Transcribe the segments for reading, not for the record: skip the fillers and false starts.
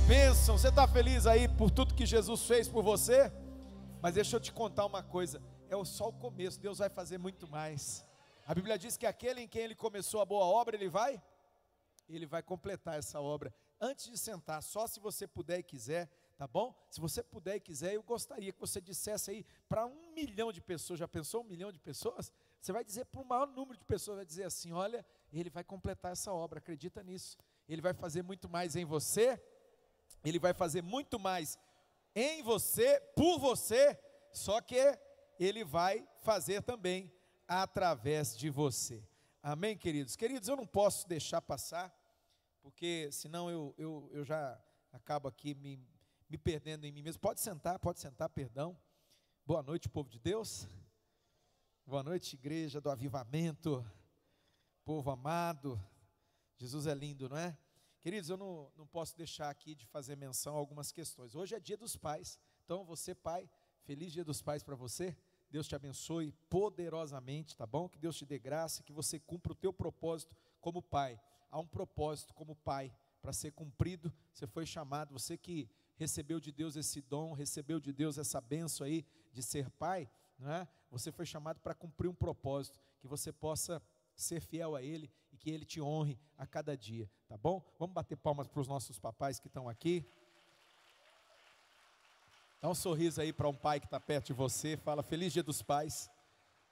Bênção, você está feliz aí por tudo que Jesus fez por você? Mas deixa eu te contar uma coisa, só o começo, Deus vai fazer muito mais. A Bíblia diz que aquele em quem Ele começou a boa obra, Ele vai completar essa obra. Antes de sentar, só se você puder e quiser, tá bom? Se você puder e quiser, eu gostaria que você dissesse aí para 1 milhão de pessoas. Já pensou 1 milhão de pessoas? Você vai dizer para o maior número de pessoas, vai dizer assim: olha, Ele vai completar essa obra, acredita nisso. Ele vai fazer muito mais em você, Ele vai fazer muito mais em você, por você, só que Ele vai fazer também através de você. Amém, queridos? Queridos, eu não posso deixar passar, porque senão eu já acabo aqui me perdendo em mim mesmo. Pode sentar, perdão. Boa noite, povo de Deus. Boa noite, igreja do avivamento, povo amado. Jesus é lindo, não é? Queridos, eu não posso deixar aqui de fazer menção a algumas questões. Hoje é dia dos pais, então você pai, feliz dia dos pais para você. Deus te abençoe poderosamente, tá bom? Que Deus te dê graça, que você cumpra o teu propósito como pai. Há um propósito como pai para ser cumprido. Você foi chamado, você que recebeu de Deus esse dom, recebeu de Deus essa bênção aí de ser pai, não é? Você foi chamado para cumprir um propósito, que você possa ser fiel a Ele e que Ele te honre a cada dia, tá bom? Vamos bater palmas para os nossos papais que estão aqui. Dá um sorriso aí para um pai que está perto de você, fala feliz dia dos pais.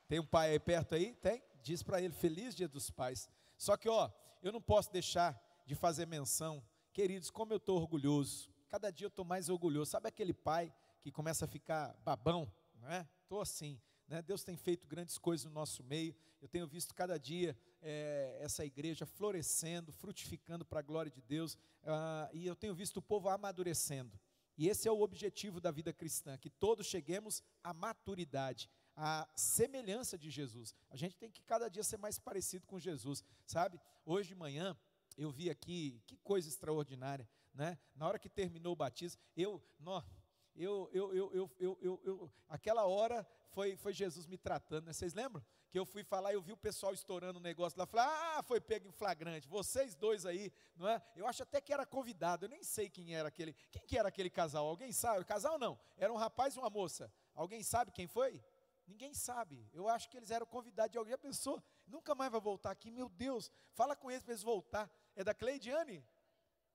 Tem um pai aí perto aí? Tem? Diz para ele feliz dia dos pais. Só que eu não posso deixar de fazer menção, queridos, como eu estou orgulhoso, cada dia eu estou mais orgulhoso. Sabe aquele pai que começa a ficar babão, não é? Estou assim, né? Deus tem feito grandes coisas no nosso meio, eu tenho visto cada dia essa igreja florescendo, frutificando para a glória de Deus, e eu tenho visto o povo amadurecendo. E esse é o objetivo da vida cristã, que todos cheguemos à maturidade, à semelhança de Jesus. A gente tem que cada dia ser mais parecido com Jesus, sabe? Hoje de manhã eu vi aqui, que coisa extraordinária, né? Na hora que terminou o batismo, aquela hora foi Jesus me tratando, né? Vocês lembram? Que eu fui falar, eu vi o pessoal estourando um negócio lá, falei, foi pego em flagrante, vocês dois aí, não é? Eu acho até que era convidado, eu nem sei quem que era aquele casal, alguém sabe? Casal não, era um rapaz e uma moça, alguém sabe quem foi? Ninguém sabe, eu acho que eles eram convidados de alguém. Já pensou? Nunca mais vai voltar aqui, meu Deus, fala com eles para eles voltar. É da Cleidiane?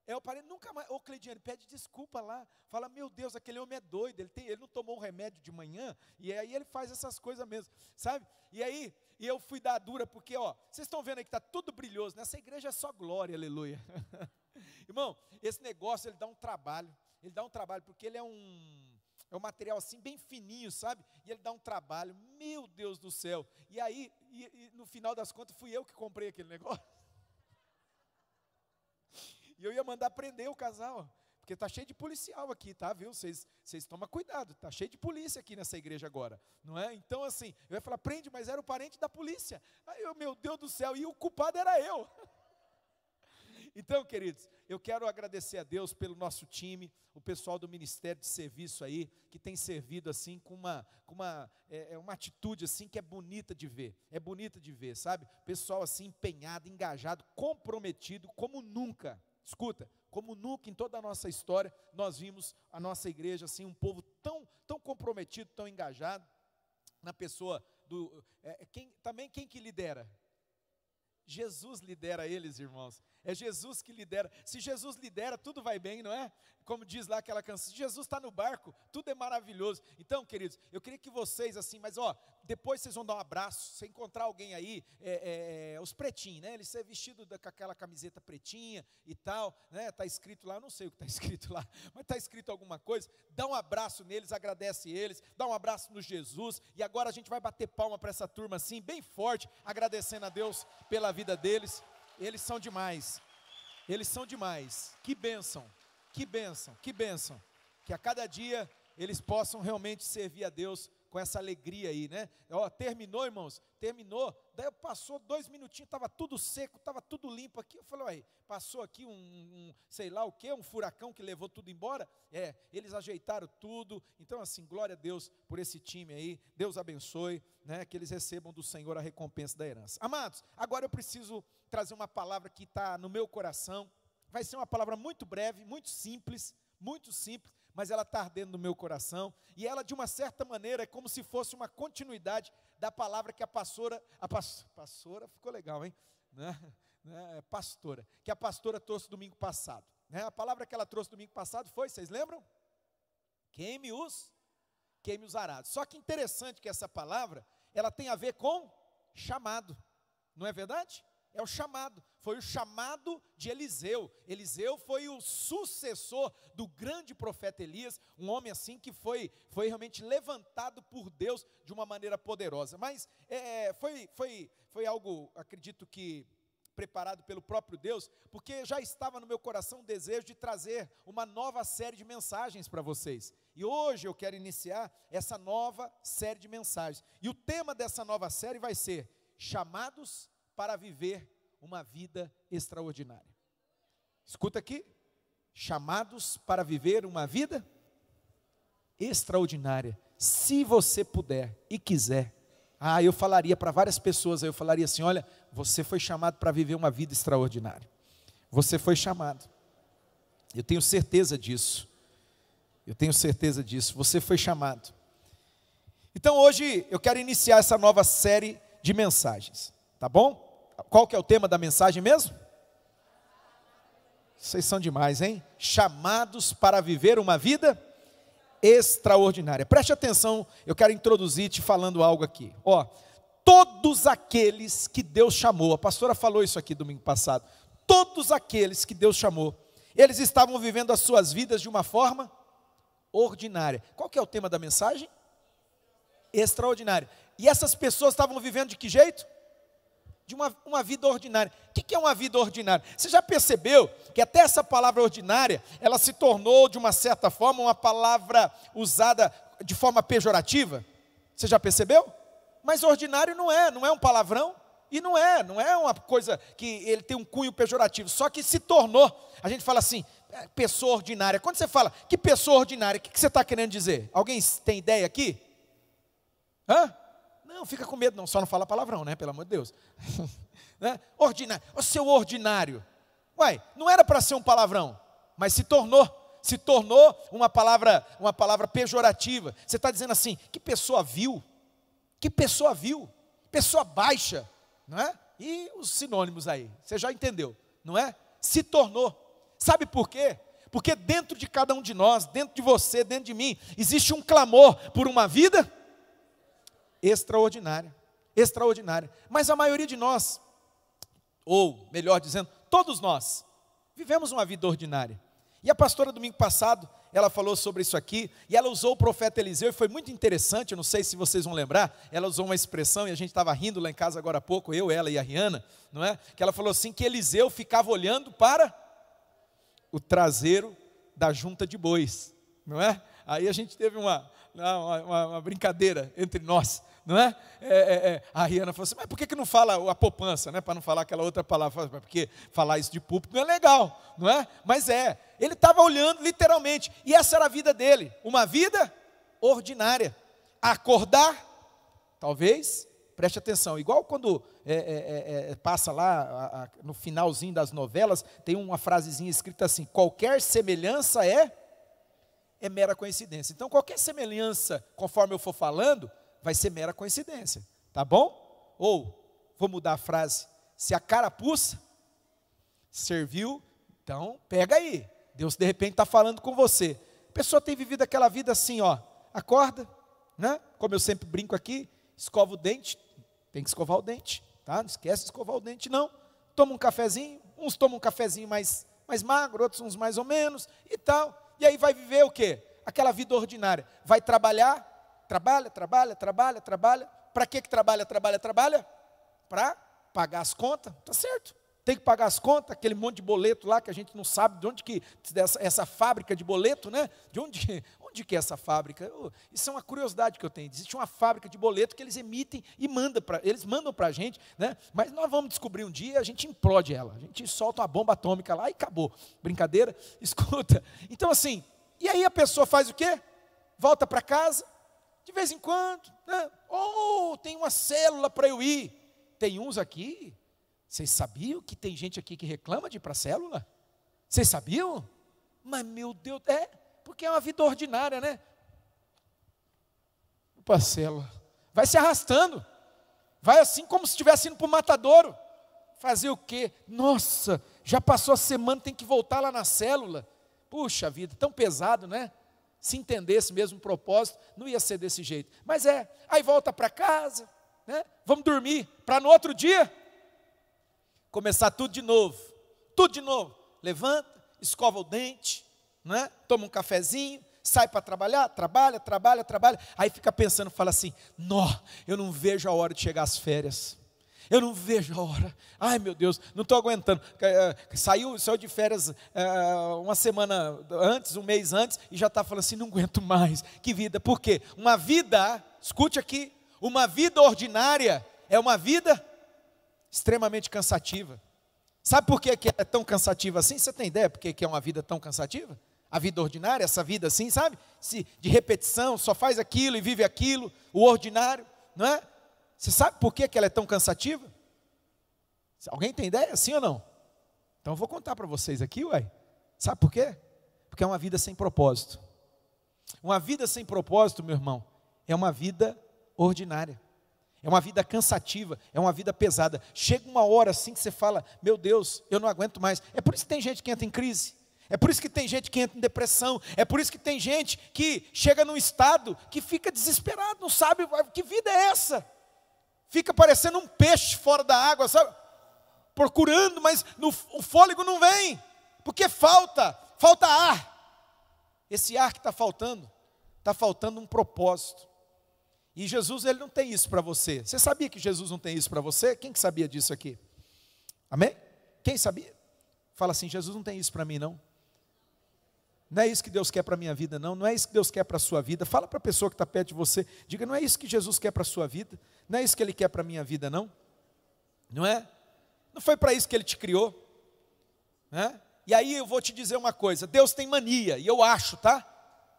Eu parei, nunca mais. Ô Cleidiane, pede desculpa lá. Fala, meu Deus, aquele homem é doido. Ele não tomou um remédio de manhã. E aí ele faz essas coisas mesmo, sabe? E aí, eu fui dar dura, porque, vocês estão vendo aí que está tudo brilhoso. Nessa igreja é só glória, aleluia. Irmão, esse negócio, ele dá um trabalho. Ele dá um trabalho, porque ele é um material assim, bem fininho, sabe? E ele dá um trabalho, meu Deus do céu. E aí, no final das contas, fui eu que comprei aquele negócio. E eu ia mandar prender o casal, porque está cheio de policial aqui, tá, viu? Vocês tomam cuidado, está cheio de polícia aqui nessa igreja agora, não é? Então assim, eu ia falar, prende, mas era o parente da polícia. Aí meu Deus do céu, e o culpado era eu. Então, queridos, eu quero agradecer a Deus pelo nosso time, o pessoal do Ministério de Serviço aí, que tem servido assim com uma atitude assim que é bonita de ver, sabe? Pessoal assim empenhado, engajado, comprometido como nunca. Escuta, como nunca em toda a nossa história, nós vimos a nossa igreja assim, um povo tão comprometido, tão engajado, na pessoa quem que lidera? Jesus lidera eles, irmãos. É Jesus que lidera. Se Jesus lidera, tudo vai bem, não é? Como diz lá aquela canção, se Jesus está no barco, tudo é maravilhoso. Então, queridos, eu queria que vocês assim, mas depois vocês vão dar um abraço, se encontrar alguém aí, os pretinhos, né? Ele ser vestido com aquela camiseta pretinha e tal, né? Está escrito lá, eu não sei o que está escrito lá, mas está escrito alguma coisa, dá um abraço neles, agradece eles, dá um abraço no Jesus, e agora a gente vai bater palma para essa turma assim, bem forte, agradecendo a Deus pela vida deles. Eles são demais, que bênção, que a cada dia eles possam realmente servir a Deus com essa alegria aí, né? Terminou, irmãos, daí passou 2 minutinhos, estava tudo seco, estava tudo limpo aqui, eu falei, passou aqui sei lá o que, um furacão que levou tudo embora, eles ajeitaram tudo, então assim, glória a Deus por esse time aí, Deus abençoe, né, que eles recebam do Senhor a recompensa da herança. Amados, agora eu preciso trazer uma palavra que está no meu coração, Vai ser uma palavra muito breve, muito simples, mas ela está ardendo no meu coração, e ela, de uma certa maneira, é como se fosse uma continuidade da palavra que a pastora ficou legal, hein? Pastora, que a pastora trouxe domingo passado. A palavra que ela trouxe domingo passado foi, vocês lembram? Queime os arados. Só que interessante que essa palavra, ela tem a ver com chamado, não é verdade? É o chamado, foi o chamado de Eliseu. Eliseu foi o sucessor do grande profeta Elias, um homem assim que foi realmente levantado por Deus de uma maneira poderosa. Mas foi algo, acredito que preparado pelo próprio Deus, porque já estava no meu coração o desejo de trazer uma nova série de mensagens para vocês. E hoje eu quero iniciar essa nova série de mensagens. E o tema dessa nova série vai ser chamados para viver uma vida extraordinária. Escuta aqui, chamados para viver uma vida extraordinária. Se você puder e quiser, eu falaria para várias pessoas, eu falaria assim, olha, você foi chamado para viver uma vida extraordinária. Você foi chamado. Eu tenho certeza disso. Você foi chamado. Então hoje eu quero iniciar essa nova série de mensagens, tá bom? Qual que é o tema da mensagem mesmo? Vocês são demais, hein? Chamados para viver uma vida extraordinária. Preste atenção, eu quero introduzir te falando algo aqui. Todos aqueles que Deus chamou, a pastora falou isso aqui domingo passado, todos aqueles que Deus chamou, eles estavam vivendo as suas vidas de uma forma ordinária. Qual que é o tema da mensagem? Extraordinária. E essas pessoas estavam vivendo de que jeito? De uma vida ordinária. O que é uma vida ordinária? Você já percebeu que até essa palavra ordinária, ela se tornou de uma certa forma uma palavra usada de forma pejorativa? Você já percebeu? Mas ordinário não é um palavrão, e não é uma coisa que ele tem um cunho pejorativo, só que se tornou, a gente fala assim, pessoa ordinária. Quando você fala, que pessoa ordinária, o que você está querendo dizer? Alguém tem ideia aqui? Não, fica com medo não, só não fala palavrão, né, pelo amor de Deus. Ordinário, o seu ordinário, não era para ser um palavrão, mas se tornou uma palavra pejorativa. Você está dizendo assim, que pessoa vil, pessoa baixa, não é? E os sinônimos aí, você já entendeu, não é? Se tornou, sabe por quê? Porque dentro de cada um de nós, dentro de você, dentro de mim, existe um clamor por uma vida extraordinária, mas a maioria de nós, ou melhor dizendo, todos nós, vivemos uma vida ordinária. E a pastora domingo passado, ela falou sobre isso aqui, e ela usou o profeta Eliseu, e foi muito interessante, eu não sei se vocês vão lembrar, ela usou uma expressão, e a gente estava rindo lá em casa agora há pouco, eu, ela e a Rihanna, não é? Que ela falou assim, que Eliseu ficava olhando para o traseiro da junta de bois, não é? Aí a gente teve uma brincadeira entre nós, não é? A Rihanna falou assim, mas por que não fala a poupança, né? Para não falar aquela outra palavra, porque falar isso de púlpito não é legal, não é? Mas ele estava olhando literalmente, e essa era a vida dele, uma vida ordinária, acordar, talvez, preste atenção, igual quando passa lá, no finalzinho das novelas, tem uma frasezinha escrita assim, qualquer semelhança é mera coincidência. Então qualquer semelhança, conforme eu for falando, vai ser mera coincidência, tá bom? Ou, vou mudar a frase, se a carapuça serviu, então pega aí, Deus de repente está falando com você. A pessoa tem vivido aquela vida assim, acorda, né? Como eu sempre brinco aqui, escova o dente, tem que escovar o dente, tá? Não esquece de escovar o dente não, toma um cafezinho, uns tomam um cafezinho mais magro, outros uns mais ou menos, e tal, e aí vai viver o quê? Aquela vida ordinária, vai trabalhar, trabalha, para que trabalha? Para pagar as contas, tá certo, tem que pagar as contas, aquele monte de boleto lá, que a gente não sabe de onde que, essa fábrica de boleto, né, de onde que é essa fábrica? Isso é uma curiosidade que eu tenho, existe uma fábrica de boleto que eles emitem e eles mandam para a gente, né, mas nós vamos descobrir um dia, a gente implode ela, a gente solta uma bomba atômica lá e acabou, brincadeira, escuta, então assim, e aí a pessoa faz o quê? Volta para casa, de vez em quando, né? Tem uma célula para eu ir. Tem uns aqui, vocês sabiam que tem gente aqui que reclama de ir para a célula? Vocês sabiam? Mas meu Deus, porque é uma vida ordinária, né? Parcela, vai se arrastando, vai assim como se estivesse indo para o matadouro. Fazer o quê? Nossa, já passou a semana, tem que voltar lá na célula. Puxa vida, tão pesado, né? Se entendesse mesmo o propósito, não ia ser desse jeito. Mas aí volta para casa, né? Vamos dormir, para no outro dia, começar tudo de novo. Levanta, escova o dente, né? Toma um cafezinho, sai para trabalhar, trabalha, aí fica pensando, fala assim, eu não vejo a hora de chegar às férias. Eu não vejo a hora. Ai meu Deus, não estou aguentando. Saiu de férias uma semana antes, um mês antes, e já está falando assim, não aguento mais. Que vida, por quê? Uma vida, escute aqui, uma vida ordinária é uma vida extremamente cansativa. Sabe por que é tão cansativa assim? Você tem ideia por que é uma vida tão cansativa? A vida ordinária, essa vida assim, sabe? De repetição, só faz aquilo e vive aquilo, o ordinário, não é? Você sabe por que ela é tão cansativa? Alguém tem ideia, sim ou não? Então eu vou contar para vocês aqui, Sabe por quê? Porque é uma vida sem propósito. Uma vida sem propósito, meu irmão, é uma vida ordinária. É uma vida cansativa, é uma vida pesada. Chega uma hora assim que você fala, meu Deus, eu não aguento mais. É por isso que tem gente que entra em crise. É por isso que tem gente que entra em depressão. É por isso que tem gente que chega num estado que fica desesperado, não sabe que vida é essa. Fica parecendo um peixe fora da água, sabe? Procurando, mas o fôlego não vem. Porque falta ar. Esse ar que está faltando um propósito. E Jesus, ele não tem isso para você. Você sabia que Jesus não tem isso para você? Quem que sabia disso aqui? Amém? Quem sabia? Fala assim, Jesus não tem isso para mim não. Não é isso que Deus quer para a minha vida, não. Não é isso que Deus quer para a sua vida. Fala para a pessoa que está perto de você. Diga, não é isso que Jesus quer para a sua vida. Não é isso que Ele quer para a minha vida, não. Não é? Não foi para isso que Ele te criou. Né? E aí eu vou te dizer uma coisa. Deus tem mania, e eu acho, tá?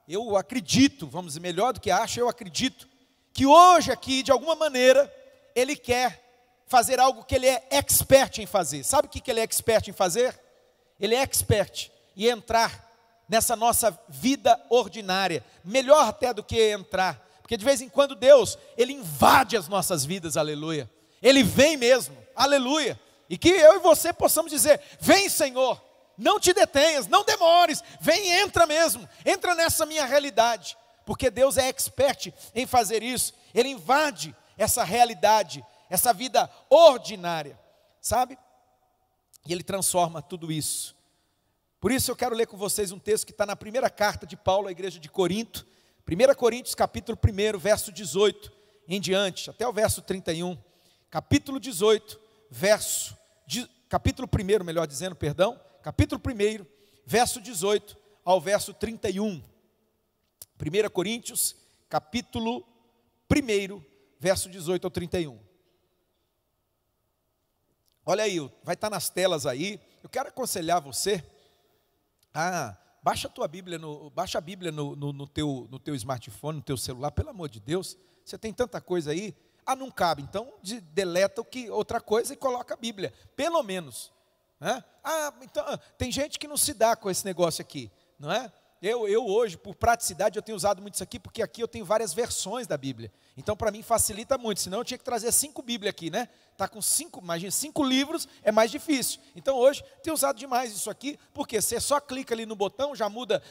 Eu acredito, vamos dizer, melhor do que acho, eu acredito, que hoje aqui, de alguma maneira, Ele quer fazer algo que Ele é expert em fazer. Sabe o que Ele é expert em fazer? Ele é expert em entrar nessa nossa vida ordinária, melhor até do que entrar, porque de vez em quando Deus, Ele invade as nossas vidas, aleluia, Ele vem mesmo, aleluia, e que eu e você possamos dizer, vem Senhor, não te detenhas, não demores, vem, entra mesmo, entra nessa minha realidade, porque Deus é expert em fazer isso, Ele invade essa realidade, essa vida ordinária, sabe, e Ele transforma tudo isso. Por isso eu quero ler com vocês um texto que está na primeira carta de Paulo à igreja de Corinto, 1 Coríntios capítulo 1, verso 18 em diante, até o verso 31, capítulo 18, capítulo 1, melhor dizendo, perdão, capítulo 1, verso 18 ao verso 31, 1 Coríntios, capítulo 1, verso 18 ao 31. Olha aí, vai estar nas telas aí, eu quero aconselhar você, baixa a Bíblia no teu smartphone, no teu celular, pelo amor de Deus, você tem tanta coisa aí, não cabe, então deleta outra coisa e coloca a Bíblia, pelo menos, né? Então, tem gente que não se dá com esse negócio aqui, não é? Eu hoje, por praticidade, eu tenho usado muito isso aqui, porque aqui eu tenho várias versões da Bíblia, então para mim facilita muito, senão eu tinha que trazer 5 Bíblias aqui, né? Está com 5, imagina, 5 livros é mais difícil, então hoje tenho usado demais isso aqui, porque você só clica ali no botão, já muda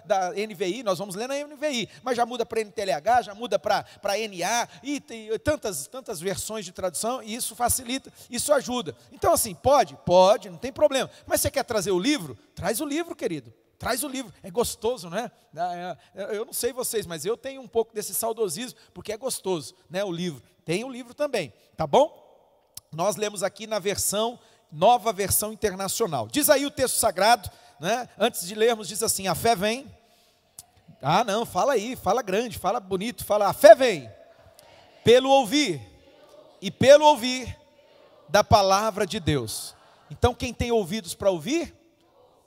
da NVI, nós vamos ler na NVI, mas já muda para NTLH, já muda para NA, e tem tantas versões de tradução, e isso facilita, isso ajuda, então assim, pode, não tem problema, mas você quer trazer o livro? Traz o livro, querido. Traz o livro, é gostoso, né? Eu não sei vocês, mas eu tenho um pouco desse saudosismo, porque é gostoso, né? O livro, tem o livro também, tá bom? Nós lemos aqui na nova versão internacional. Diz aí o texto sagrado, né? Antes de lermos, diz assim, a fé vem. Não, fala aí, fala grande, fala bonito, fala, a fé vem pelo ouvir, e pelo ouvir da palavra de Deus. Então quem tem ouvidos para ouvir,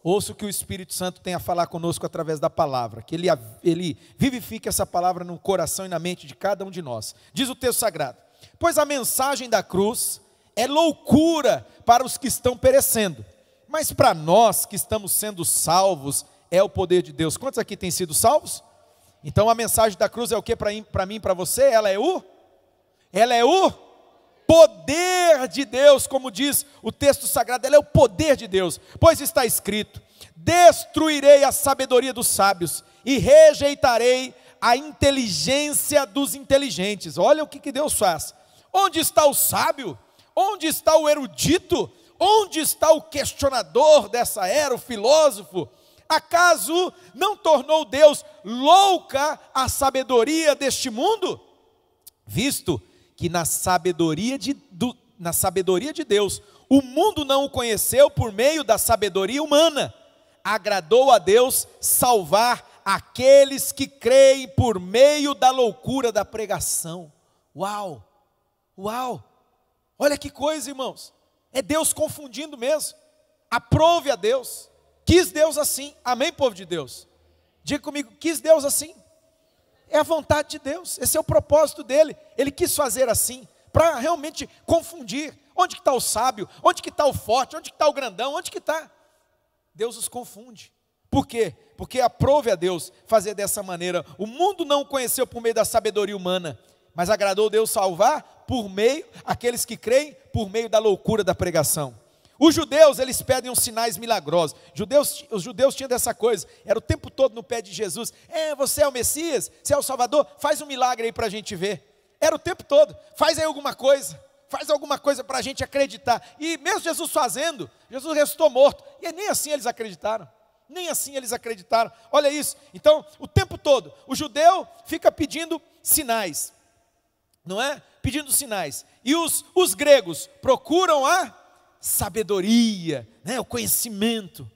ouça o que o Espírito Santo tem a falar conosco através da palavra, que ele vivifique essa palavra no coração e na mente de cada um de nós. Diz o texto sagrado, pois a mensagem da cruz é loucura para os que estão perecendo, Mas para nós que estamos sendo salvos, é o poder de Deus. Quantos aqui têm sido salvos? Então a mensagem da cruz é o que para mim e para você? Ela é o poder de Deus, como diz o texto sagrado, ela é o poder de Deus. Pois está escrito: destruirei a sabedoria dos sábios e rejeitarei a inteligência dos inteligentes. Olha o que Deus faz. Onde está o sábio? Onde está o erudito? Onde está o questionador dessa era, o filósofo? Acaso não tornou Deus louca a sabedoria deste mundo? Visto que na sabedoria de Deus, o mundo não o conheceu por meio da sabedoria humana, agradou a Deus salvar aqueles que creem por meio da loucura da pregação. Uau, uau, olha que coisa, irmãos, é Deus confundindo mesmo. Aprove a Deus, quis Deus assim, amém, povo de Deus? Diga comigo, quis Deus assim? É a vontade de Deus, esse é o propósito dele. Ele quis fazer assim, para realmente confundir. Onde que está o sábio? Onde que está o forte? Onde que está o grandão? Onde que está? Deus os confunde. Por quê? Porque aprove a Deus fazer dessa maneira. O mundo não o conheceu por meio da sabedoria humana, mas agradou Deus salvar por meio, aqueles que creem, por meio da loucura da pregação. Os judeus, eles pedem uns sinais milagrosos. Os judeus tinham dessa coisa, era o tempo todo no pé de Jesus. Você é o Messias, você é o Salvador, faz um milagre aí para a gente ver. Era o tempo todo, faz aí alguma coisa para a gente acreditar. E mesmo Jesus fazendo, Jesus ressuscitou morto, e nem assim eles acreditaram. Olha isso. Então, o tempo todo, o judeu fica pedindo sinais, não é? Pedindo sinais. E os gregos procuram a sabedoria, né? O conhecimento.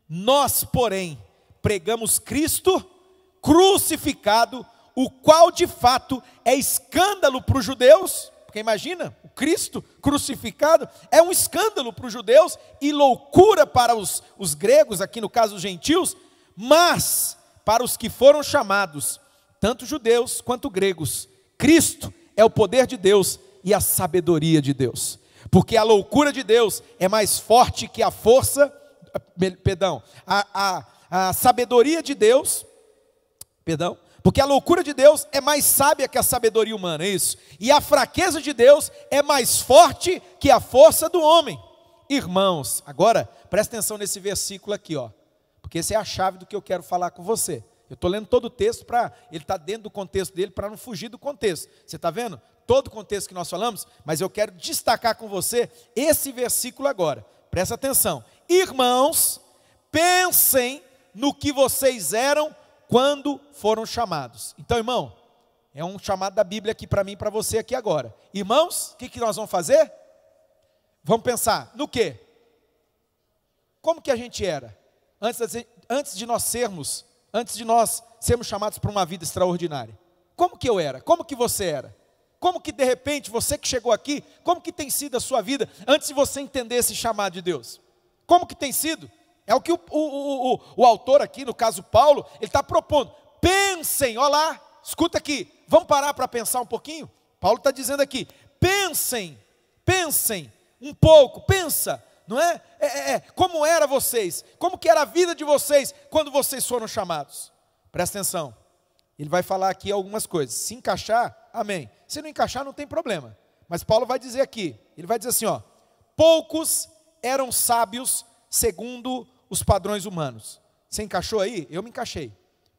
Nós, porém, pregamos Cristo crucificado, o qual de fato é escândalo para os judeus. Porque imagina, o Cristo crucificado é um escândalo para os judeus e loucura para os gregos, aqui no caso os gentios, mas para os que foram chamados, tanto judeus quanto gregos, Cristo é o poder de Deus e a sabedoria de Deus. Porque a loucura de Deus é mais forte que a força, a sabedoria de Deus, porque a loucura de Deus é mais sábia que a sabedoria humana, é isso. E a fraqueza de Deus é mais forte que a força do homem. Irmãos, agora presta atenção nesse versículo aqui, ó, porque essa é a chave do que eu quero falar com você. Eu estou lendo todo o texto, ele está dentro do contexto dele, para não fugir do contexto. Você está vendo? Todo o contexto que nós falamos, mas eu quero destacar com você esse versículo agora. Presta atenção. Irmãos, pensem no que vocês eram quando foram chamados. Então, irmão, é um chamado da Bíblia aqui para mim e para você aqui agora. Irmãos, o que nós vamos fazer? Vamos pensar no quê? Como que a gente era? Antes de nós sermos chamados para uma vida extraordinária. Como que eu era? Como que você era? Como que de repente, você que chegou aqui, como que tem sido a sua vida antes de você entender esse chamado de Deus? Como que tem sido? É o que o autor aqui, no caso Paulo, ele está propondo. Pensem, olha lá, escuta aqui, vamos parar para pensar um pouquinho? Paulo está dizendo aqui, pensem um pouco, pensa, não é? Como era vocês, como que era a vida de vocês quando vocês foram chamados? Presta atenção, ele vai falar aqui algumas coisas, se encaixar, amém, se não encaixar não tem problema, mas Paulo vai dizer aqui, ele vai dizer assim, ó, poucos eram sábios segundo os padrões humanos. Você encaixou aí? Eu me encaixei.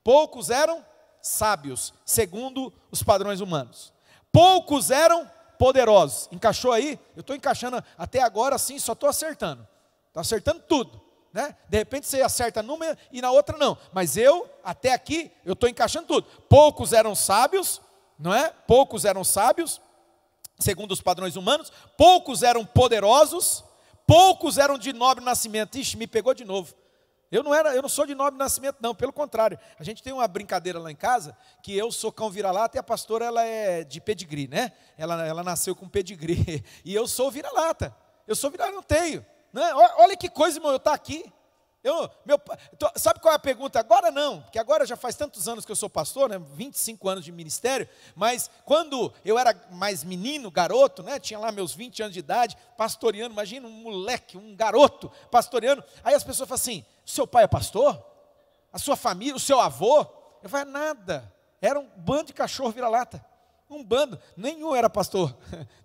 Poucos eram sábios segundo os padrões humanos. Poucos eram poderosos. Encaixou aí? Eu estou encaixando até agora sim, só estou acertando. Estou acertando tudo, né? De repente você acerta numa e na outra não. Mas até aqui, eu estou encaixando tudo. Poucos eram sábios, não é? Poucos eram sábios, segundo os padrões humanos. Poucos eram poderosos. Poucos eram de nobre nascimento. Ixi, me pegou de novo. Eu não sou de nobre nascimento não, pelo contrário. A gente tem uma brincadeira lá em casa, que eu sou cão vira-lata e a pastora ela é de pedigree, né? Ela nasceu com pedigree. E eu sou vira-lata. Eu não tenho. Né? Olha que coisa, irmão, eu estou aqui. Sabe qual é a pergunta? Agora não, porque agora já faz tantos anos que eu sou pastor, né? 25 anos de ministério, mas quando eu era mais menino, garoto, né? Tinha lá meus 20 anos de idade, pastoreando, imagina um moleque, um garoto pastoreando, aí as pessoas falam assim, seu pai é pastor? A sua família, o seu avô? Eu falei, nada, era um bando de cachorro vira-lata, um bando, nenhum era pastor,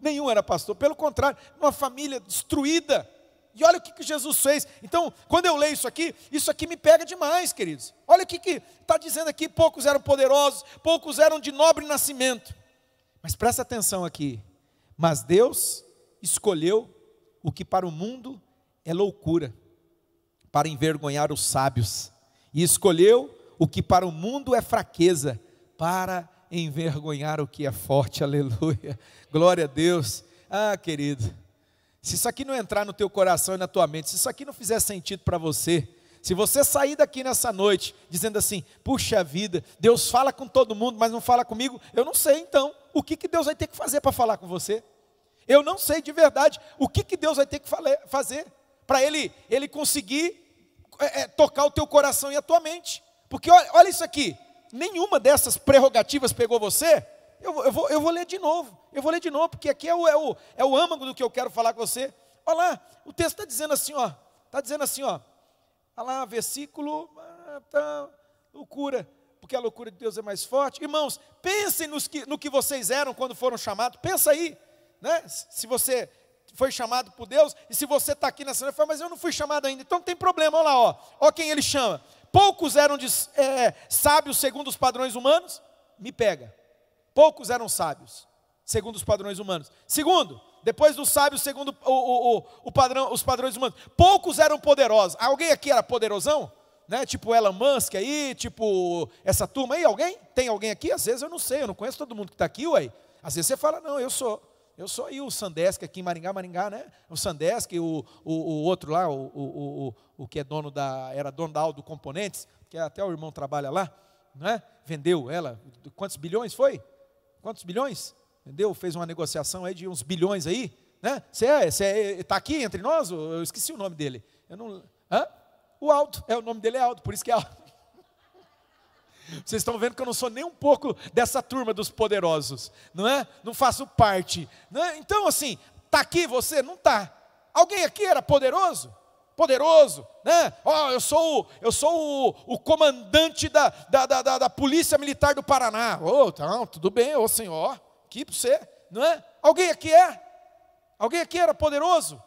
nenhum era pastor, pelo contrário, uma família destruída. E olha o que Jesus fez. Então, quando eu leio isso aqui me pega demais, queridos. Olha o que está dizendo aqui, poucos eram poderosos, poucos eram de nobre nascimento. Mas presta atenção aqui. Mas Deus escolheu o que para o mundo é loucura, para envergonhar os sábios. E escolheu o que para o mundo é fraqueza, para envergonhar o que é forte. Aleluia. Glória a Deus. Ah, querido. Se isso aqui não entrar no teu coração e na tua mente, se isso aqui não fizer sentido para você, se você sair daqui nessa noite dizendo assim, puxa vida, Deus fala com todo mundo, mas não fala comigo, eu não sei então, o que Deus vai ter que fazer para falar com você? Eu não sei de verdade, o que Deus vai ter que fazer para Ele conseguir tocar o teu coração e a tua mente, porque olha isso aqui, nenhuma dessas prerrogativas pegou você. Eu vou ler de novo, porque aqui é o âmago do que eu quero falar com você. Olha lá, o texto está dizendo assim, olha lá, versículo, loucura, porque a loucura de Deus é mais forte. Irmãos, pensem no que vocês eram quando foram chamados, pensa aí, né? Se você foi chamado por Deus, e se você está aqui nessa noite, fala, mas eu não fui chamado ainda, então não tem problema, olha lá, ó quem ele chama. Poucos eram sábios segundo os padrões humanos, me pega. Poucos eram sábios, segundo os padrões humanos. Segundo, depois dos sábios, segundo os padrões humanos, poucos eram poderosos. Alguém aqui era poderosão? Né? Tipo Elon Musk aí, tipo essa turma aí, alguém? Tem alguém aqui? Às vezes eu não sei, eu não conheço todo mundo que está aqui, ué. Às vezes você fala, não, eu sou aí o Sandesk aqui em Maringá, né? O Sandesk, o outro lá, o que era dono da Aldo Componentes, que até o irmão trabalha lá, né? Vendeu ela, quantos bilhões foi? Quantos bilhões? Entendeu? Fez uma negociação aí de uns bilhões aí, né? Você está aqui entre nós? Eu esqueci o nome dele. O Aldo, o nome dele é Aldo, por isso que é Aldo. Vocês estão vendo que eu não sou nem um pouco dessa turma dos poderosos, não é? Não faço parte. Não é? Então assim, está aqui você? Não está. Alguém aqui era poderoso? Poderoso, né? Eu sou o comandante da Polícia Militar do Paraná. Então, tudo bem, senhor, aqui para você, não é? Alguém aqui é? Alguém aqui era poderoso?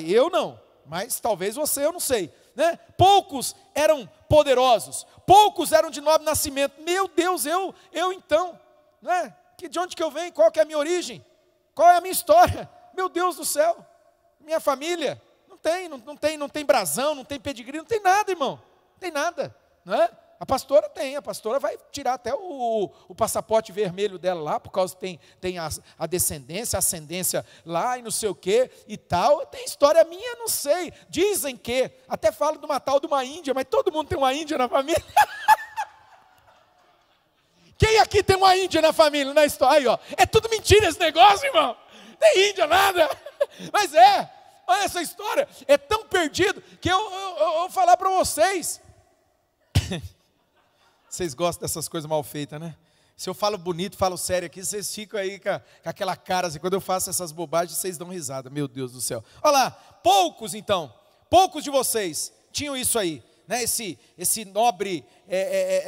Eu não, mas talvez você, eu não sei, né? Poucos eram poderosos, poucos eram de nobre nascimento. Meu Deus, eu então, né? De onde que eu venho? Qual que é a minha origem? Qual é a minha história? Meu Deus do céu, minha família. Não tem brasão, não tem pedigree, não tem nada, irmão. Não tem nada, não é? A pastora vai tirar até o passaporte vermelho dela lá, por causa que tem a descendência, a ascendência lá e não sei o que e tal. Tem história minha, não sei. Dizem que, até falam de uma tal de uma índia, mas todo mundo tem uma índia na família. Quem aqui tem uma índia na família, na história? Aí, ó, é tudo mentira esse negócio, irmão. Não tem índia, nada. Mas olha essa história, é tão perdido que eu vou falar para vocês. Vocês gostam dessas coisas mal feitas, né? Se eu falo bonito, falo sério aqui, vocês ficam aí com aquela cara assim, quando eu faço essas bobagens, vocês dão risada, meu Deus do céu. Olha lá, poucos de vocês tinham isso aí, né? Esse nobre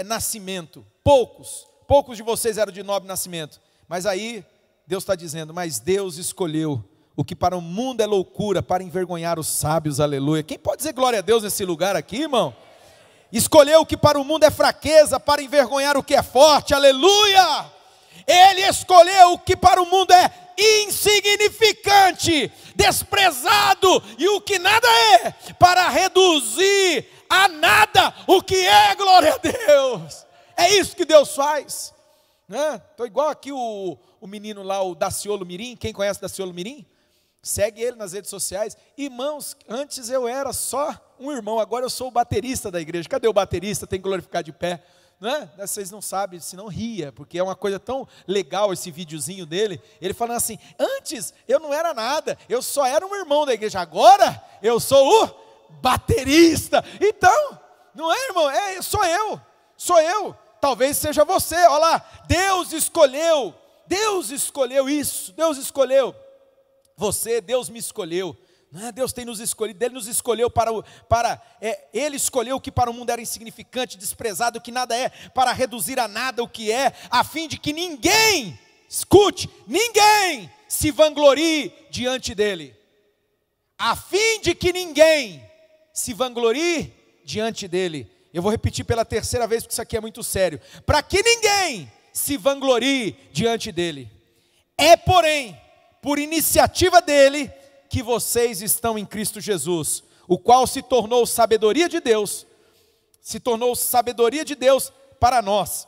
nascimento, poucos de vocês eram de nobre nascimento, mas aí Deus está dizendo, mas Deus escolheu o que para o mundo é loucura, para envergonhar os sábios, aleluia. Quem pode dizer glória a Deus nesse lugar aqui, irmão? Escolheu o que para o mundo é fraqueza, para envergonhar o que é forte, aleluia. Ele escolheu o que para o mundo é insignificante, desprezado, e o que nada é, para reduzir a nada o que é, glória a Deus. É isso que Deus faz, né? Estou igual aqui o menino lá, o Daciolo Mirim. Quem conhece Daciolo Mirim? Segue ele nas redes sociais. Irmãos, antes eu era só um irmão, agora eu sou o baterista da igreja. Cadê o baterista? Tem que glorificar de pé, não é? Vocês não sabem, se não ria, porque é uma coisa tão legal esse videozinho dele. Ele falando assim, antes eu não era nada, eu só era um irmão da igreja, agora eu sou o baterista. Então, não é, irmão? Sou eu. Talvez seja você. Olha lá, Deus escolheu isso. Deus escolheu você, Deus me escolheu. Não é? Deus tem nos escolhido, Ele nos escolheu Ele escolheu o que para o mundo era insignificante, desprezado, o que nada é, para reduzir a nada o que é, a fim de que ninguém, escute, ninguém se vanglorie diante dEle. A fim de que ninguém se vanglorie diante dEle. Eu vou repetir pela terceira vez, porque isso aqui é muito sério. Para que ninguém se vanglorie diante dEle. É, porém, por iniciativa dEle, que vocês estão em Cristo Jesus, o qual se tornou sabedoria de Deus para nós,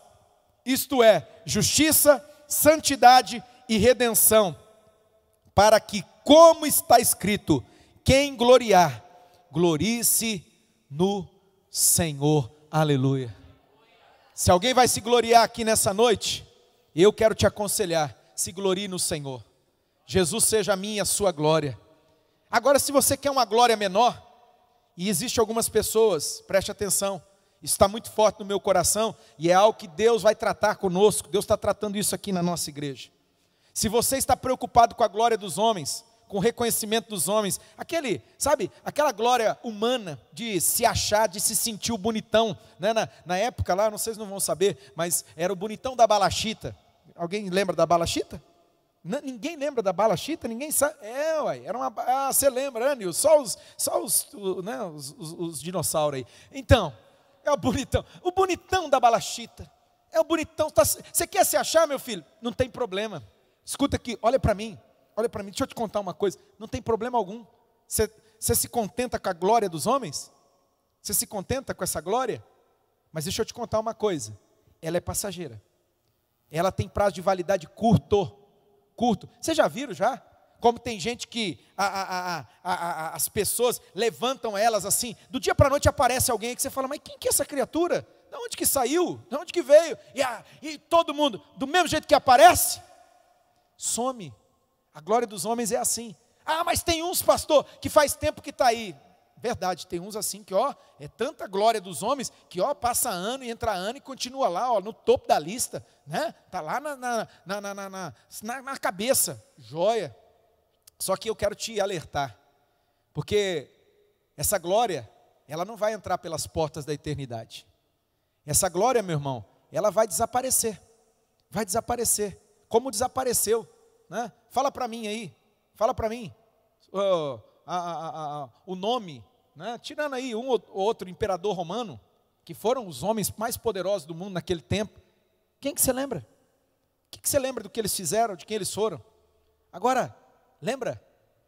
isto é, justiça, santidade e redenção, para que, como está escrito, quem gloriar, glorie-se no Senhor, aleluia. Se alguém vai se gloriar aqui nessa noite, eu quero te aconselhar, se glorie no Senhor. Jesus seja a minha e a sua glória. Agora, se você quer uma glória menor, e existe algumas pessoas, preste atenção, isso está muito forte no meu coração, e é algo que Deus vai tratar conosco, Deus está tratando isso aqui na nossa igreja. Se você está preocupado com a glória dos homens, com o reconhecimento dos homens, aquela glória humana, de se achar, de se sentir o bonitão, né? Na época lá, não sei se não vão saber, mas era o bonitão da balachita. Alguém lembra da balachita? Ninguém lembra da balachita, ninguém sabe. Era uma. Você lembra, Anil? Só os dinossauros aí. Então, é o bonitão da balachita. É o bonitão. Você quer se achar, meu filho? Não tem problema. Escuta aqui, olha para mim, deixa eu te contar uma coisa. Não tem problema algum. Você se contenta com a glória dos homens? Você se contenta com essa glória? Mas deixa eu te contar uma coisa. Ela é passageira. Ela tem prazo de validade curto. Vocês já viram já? Como tem gente que as pessoas levantam elas assim, do dia para a noite aparece alguém que você fala, mas quem que é essa criatura? De onde que saiu? De onde que veio? E todo mundo, do mesmo jeito que aparece, some. A glória dos homens é assim. Mas tem uns, pastor, que faz tempo que está aí. Verdade, tem uns assim que, é tanta glória dos homens, que, passa ano e entra ano e continua lá, no topo da lista, né? Está lá na cabeça, joia. Só que eu quero te alertar, porque essa glória, ela não vai entrar pelas portas da eternidade. Essa glória, meu irmão, ela vai desaparecer, como desapareceu, né? Fala para mim aí, o nome, né? Tirando aí um ou outro imperador romano, que foram os homens mais poderosos do mundo naquele tempo, quem que você lembra? O que você lembra do que eles fizeram, de quem eles foram? Agora, lembra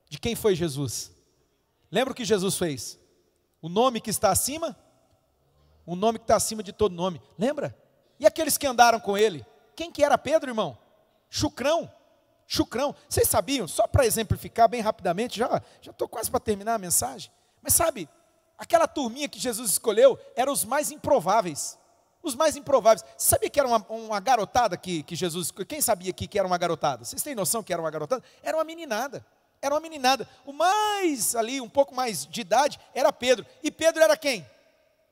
de quem foi Jesus? Lembra o que Jesus fez? O nome que está acima? O nome que está acima de todo nome, lembra? E aqueles que andaram com ele? Quem que era Pedro, irmão? Chucrão. Vocês sabiam, só para exemplificar bem rapidamente, já estou quase para terminar a mensagem, mas sabe, aquela turminha que Jesus escolheu, eram os mais improváveis, sabia que era uma garotada que Jesus, quem sabia que era uma garotada? Vocês têm noção que era uma garotada? Era uma meninada, o mais ali, um pouco mais de idade, era Pedro, e Pedro era quem?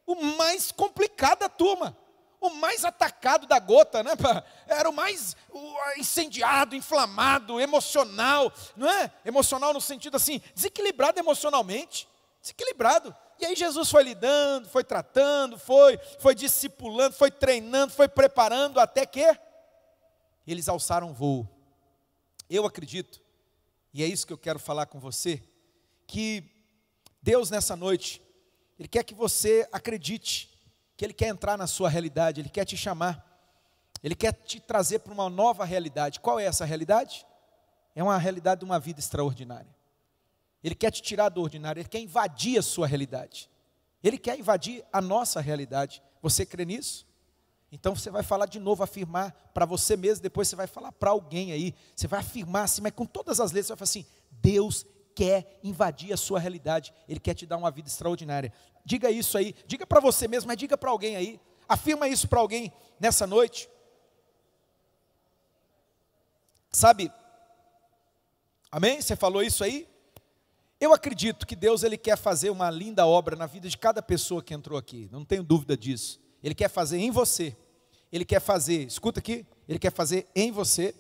O mais complicado da turma, o mais atacado da gota, né? Era o mais incendiado, inflamado, emocional, não é? Emocional no sentido assim, desequilibrado emocionalmente, E aí Jesus foi lidando, foi tratando, foi discipulando, foi treinando, foi preparando, até que eles alçaram voo. Eu acredito, e é isso que eu quero falar com você, que Deus nessa noite, Ele quer que você acredite, que Ele quer entrar na sua realidade, Ele quer te chamar, Ele quer te trazer para uma nova realidade. Qual é essa realidade? É uma realidade de uma vida extraordinária. Ele quer te tirar do ordinário, Ele quer invadir a sua realidade. Ele quer invadir a nossa realidade. Você crê nisso? Então você vai falar de novo, afirmar para você mesmo, depois você vai falar para alguém aí. Você vai afirmar assim, mas com todas as letras, você vai falar assim, Deus quer invadir a sua realidade, Ele quer te dar uma vida extraordinária. Diga isso aí, diga para você mesmo, mas diga para alguém aí, afirma isso para alguém nessa noite. Sabe, amém? Você falou isso aí? Eu acredito que Deus ele quer fazer uma linda obra na vida de cada pessoa que entrou aqui, não tenho dúvida disso. Ele quer fazer em você, Ele quer fazer, escuta aqui, Ele quer fazer em você,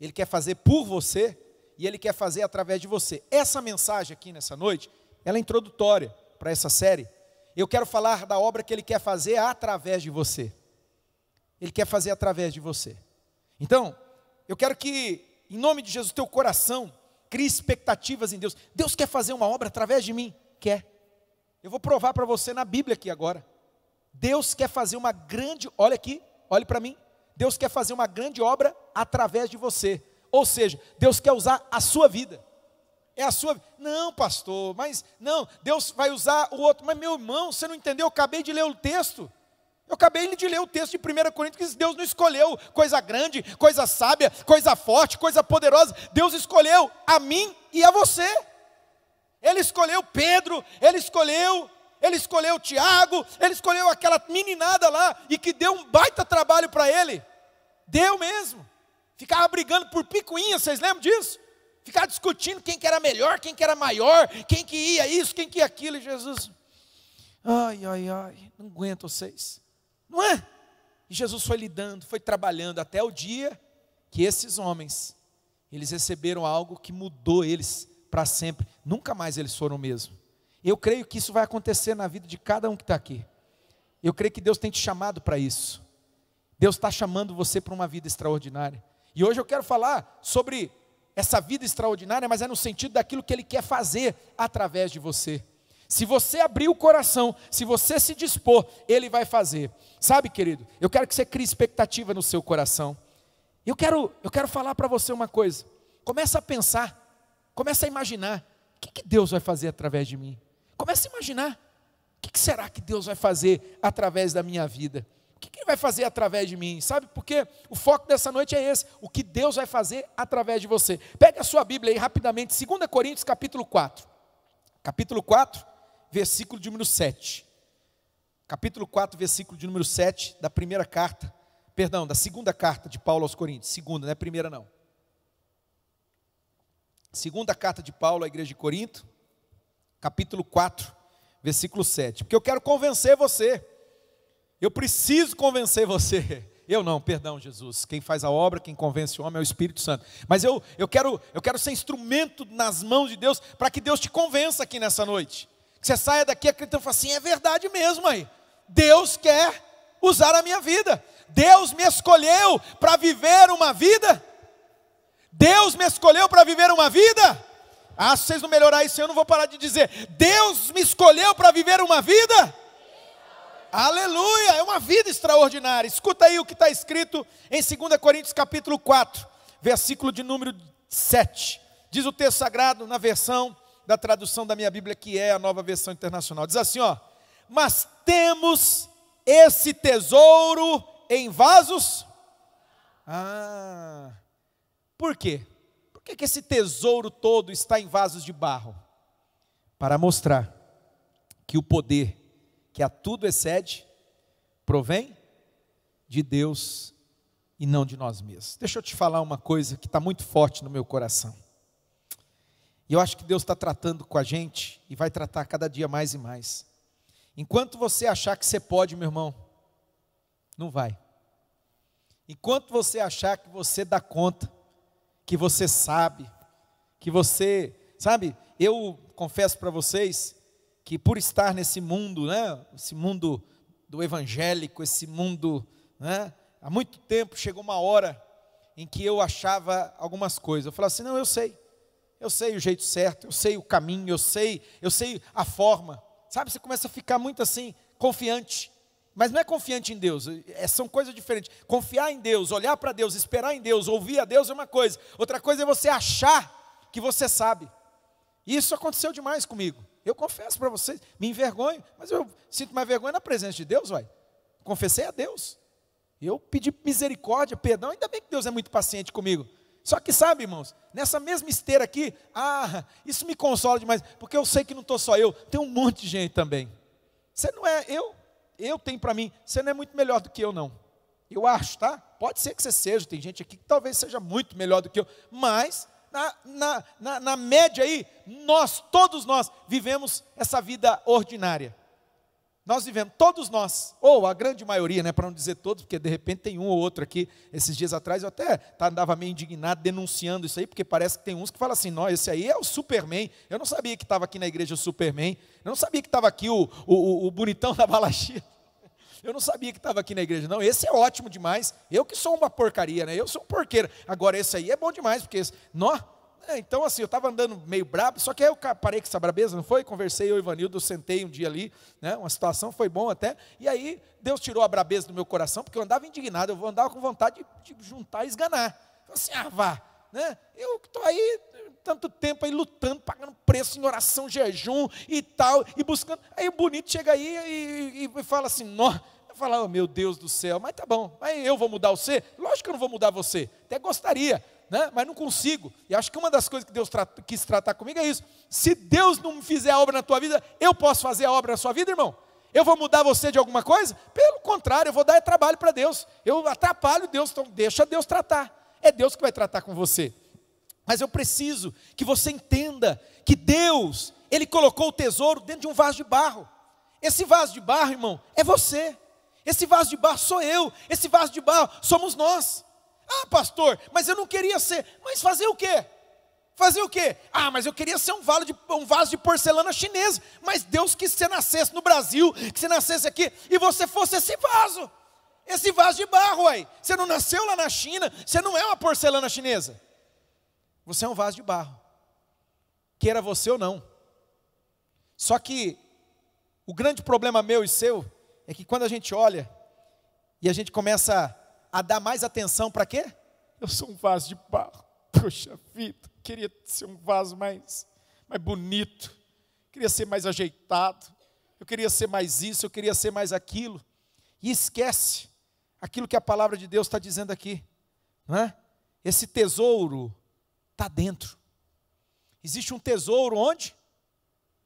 Ele quer fazer por você, e Ele quer fazer através de você. Essa mensagem aqui nessa noite, ela é introdutória para essa série. Eu quero falar da obra que Ele quer fazer através de você. Ele quer fazer através de você. Então, eu quero que, em nome de Jesus, teu coração crie expectativas em Deus. Deus quer fazer uma obra através de mim? Quer. Eu vou provar para você na Bíblia aqui agora. Deus quer fazer uma grande, olha aqui, olhe para mim. Deus quer fazer uma grande obra através de você. Ou seja, Deus quer usar a sua vida. É a sua vida. Não, pastor, mas não, Deus vai usar o outro. Mas meu irmão, você não entendeu? Eu acabei de ler o texto. Eu acabei de ler o texto de 1 Coríntios, que diz, Deus não escolheu coisa grande, coisa sábia, coisa forte, coisa poderosa. Deus escolheu a mim e a você. Ele escolheu Pedro, Ele escolheu Tiago, Ele escolheu aquela meninada lá, e que deu um baita trabalho para ele. Deu mesmo. Ficava brigando por picuinha, vocês lembram disso? Ficava discutindo quem que era melhor, quem que era maior, quem que ia isso, quem que ia aquilo. E Jesus, ai, não aguento vocês. Não é? E Jesus foi lidando, foi trabalhando, até o dia que esses homens, eles receberam algo que mudou eles para sempre. Nunca mais eles foram o mesmo. Eu creio que isso vai acontecer na vida de cada um que está aqui. Eu creio que Deus tem te chamado para isso. Deus está chamando você para uma vida extraordinária. E hoje eu quero falar sobre essa vida extraordinária, mas é no sentido daquilo que Ele quer fazer através de você. Se você abrir o coração, se você se dispor, Ele vai fazer. Sabe, querido, eu quero que você crie expectativa no seu coração. Eu quero falar para você uma coisa. Começa a pensar, começa a imaginar, o que Deus vai fazer através de mim? Começa a imaginar, o que será que Deus vai fazer através da minha vida? O que Ele vai fazer através de mim? Sabe, porque o foco dessa noite é esse, o que Deus vai fazer através de você. Pega a sua Bíblia aí rapidamente, 2 Coríntios capítulo 4. Capítulo 4, versículo de número 7. Capítulo 4, versículo de número 7, da segunda carta de Paulo aos Coríntios. Segunda, não é primeira não. Segunda carta de Paulo à igreja de Corinto, capítulo 4, versículo 7. Porque eu quero convencer você. Eu preciso convencer você. Eu não, perdão, Jesus. Quem faz a obra, quem convence o homem é o Espírito Santo. Mas eu quero ser instrumento nas mãos de Deus, para que Deus te convença aqui nessa noite. Que você saia daqui acreditando e fale assim, é verdade mesmo aí. Deus quer usar a minha vida. Deus me escolheu para viver uma vida. Deus me escolheu para viver uma vida. Ah, se vocês não melhorarem isso, eu não vou parar de dizer. Deus me escolheu para viver uma vida. Aleluia, é uma vida extraordinária. Escuta aí o que está escrito em 2 Coríntios capítulo 4, versículo de número 7. Diz o texto sagrado na versão da tradução da minha Bíblia, que é a Nova Versão Internacional. Diz assim, ó: mas temos esse tesouro em vasos. Por quê? Por que esse tesouro todo está em vasos de barro? Para mostrar que o poder que a tudo excede, provém de Deus e não de nós mesmos. Deixa eu te falar uma coisa que está muito forte no meu coração. E eu acho que Deus está tratando com a gente e vai tratar cada dia mais e mais. Enquanto você achar que você pode, meu irmão, não vai. Enquanto você achar que você dá conta, que você sabe, que você, sabe, eu confesso para vocês que por estar nesse mundo, né, esse mundo do evangélico, esse mundo, né, há muito tempo chegou uma hora em que eu achava algumas coisas. Eu falava assim, não, eu sei o jeito certo, eu sei o caminho, eu sei a forma. Sabe, você começa a ficar muito assim, confiante. Mas não é confiante em Deus, são coisas diferentes. Confiar em Deus, olhar para Deus, esperar em Deus, ouvir a Deus é uma coisa. Outra coisa é você achar que você sabe. E isso aconteceu demais comigo. Eu confesso para vocês, me envergonho, mas eu sinto mais vergonha na presença de Deus, uai. Confessei a Deus. Eu pedi misericórdia, perdão, ainda bem que Deus é muito paciente comigo. Só que sabe, irmãos, nessa mesma esteira aqui, isso me consola demais, porque eu sei que não estou só eu, tem um monte de gente também. Você não é, eu tenho para mim, você não é muito melhor do que eu não. Eu acho, tá? Pode ser que você seja, tem gente aqui que talvez seja muito melhor do que eu, mas na média aí, todos nós, vivemos essa vida ordinária. Nós vivemos, todos nós, ou a grande maioria, né, para não dizer todos, porque de repente tem um ou outro aqui. Esses dias atrás eu até andava meio indignado denunciando isso aí, porque parece que tem uns que falam assim, não, esse aí é o Superman. Eu não sabia que estava aqui na igreja o Superman, eu não sabia que estava aqui o bonitão da Balachia. Eu não sabia que estava aqui na igreja, não, esse é ótimo demais. Eu que sou uma porcaria, né, eu sou um porqueiro. Agora esse aí é bom demais, porque esse, então assim, eu estava andando meio brabo, só que aí eu parei com essa brabeza, não foi? Conversei, eu e o Ivanildo, sentei um dia ali, né? Uma situação, foi bom até, e aí Deus tirou a brabeza do meu coração, porque eu andava indignado, eu andava com vontade de juntar e esganar. Falei assim, vá, né? Eu estou aí, tanto tempo aí lutando, pagando preço em oração, jejum e tal, e buscando, aí o bonito chega aí e fala assim, eu falo, oh, meu Deus do céu, mas tá bom, mas eu vou mudar você? Lógico que eu não vou mudar você, até gostaria, né? Mas não consigo, e acho que uma das coisas que Deus quis tratar comigo é isso. Se Deus não fizer a obra na tua vida, eu posso fazer a obra na sua vida, irmão? Eu vou mudar você de alguma coisa? Pelo contrário, eu vou dar trabalho para Deus, eu atrapalho Deus, então deixa Deus tratar, é Deus que vai tratar com você. Mas eu preciso que você entenda que Deus, Ele colocou o tesouro dentro de um vaso de barro. Esse vaso de barro, irmão, é você. Esse vaso de barro sou eu, esse vaso de barro somos nós. Ah, pastor, mas eu não queria ser. Mas fazer o quê? Fazer o quê? Ah, mas eu queria ser um vaso de porcelana chinesa. Mas Deus quis que você nascesse no Brasil, que você nascesse aqui, e você fosse esse vaso de barro aí. Você não nasceu lá na China, você não é uma porcelana chinesa. Você é um vaso de barro, queira você ou não. Só que o grande problema meu e seu é que quando a gente olha e a gente começa a dar mais atenção para quê? Eu sou um vaso de barro. Poxa vida, queria ser um vaso mais bonito, queria ser mais ajeitado, eu queria ser mais isso, eu queria ser mais aquilo. E esquece aquilo que a palavra de Deus está dizendo aqui, não é? Esse tesouro está dentro. Existe um tesouro onde?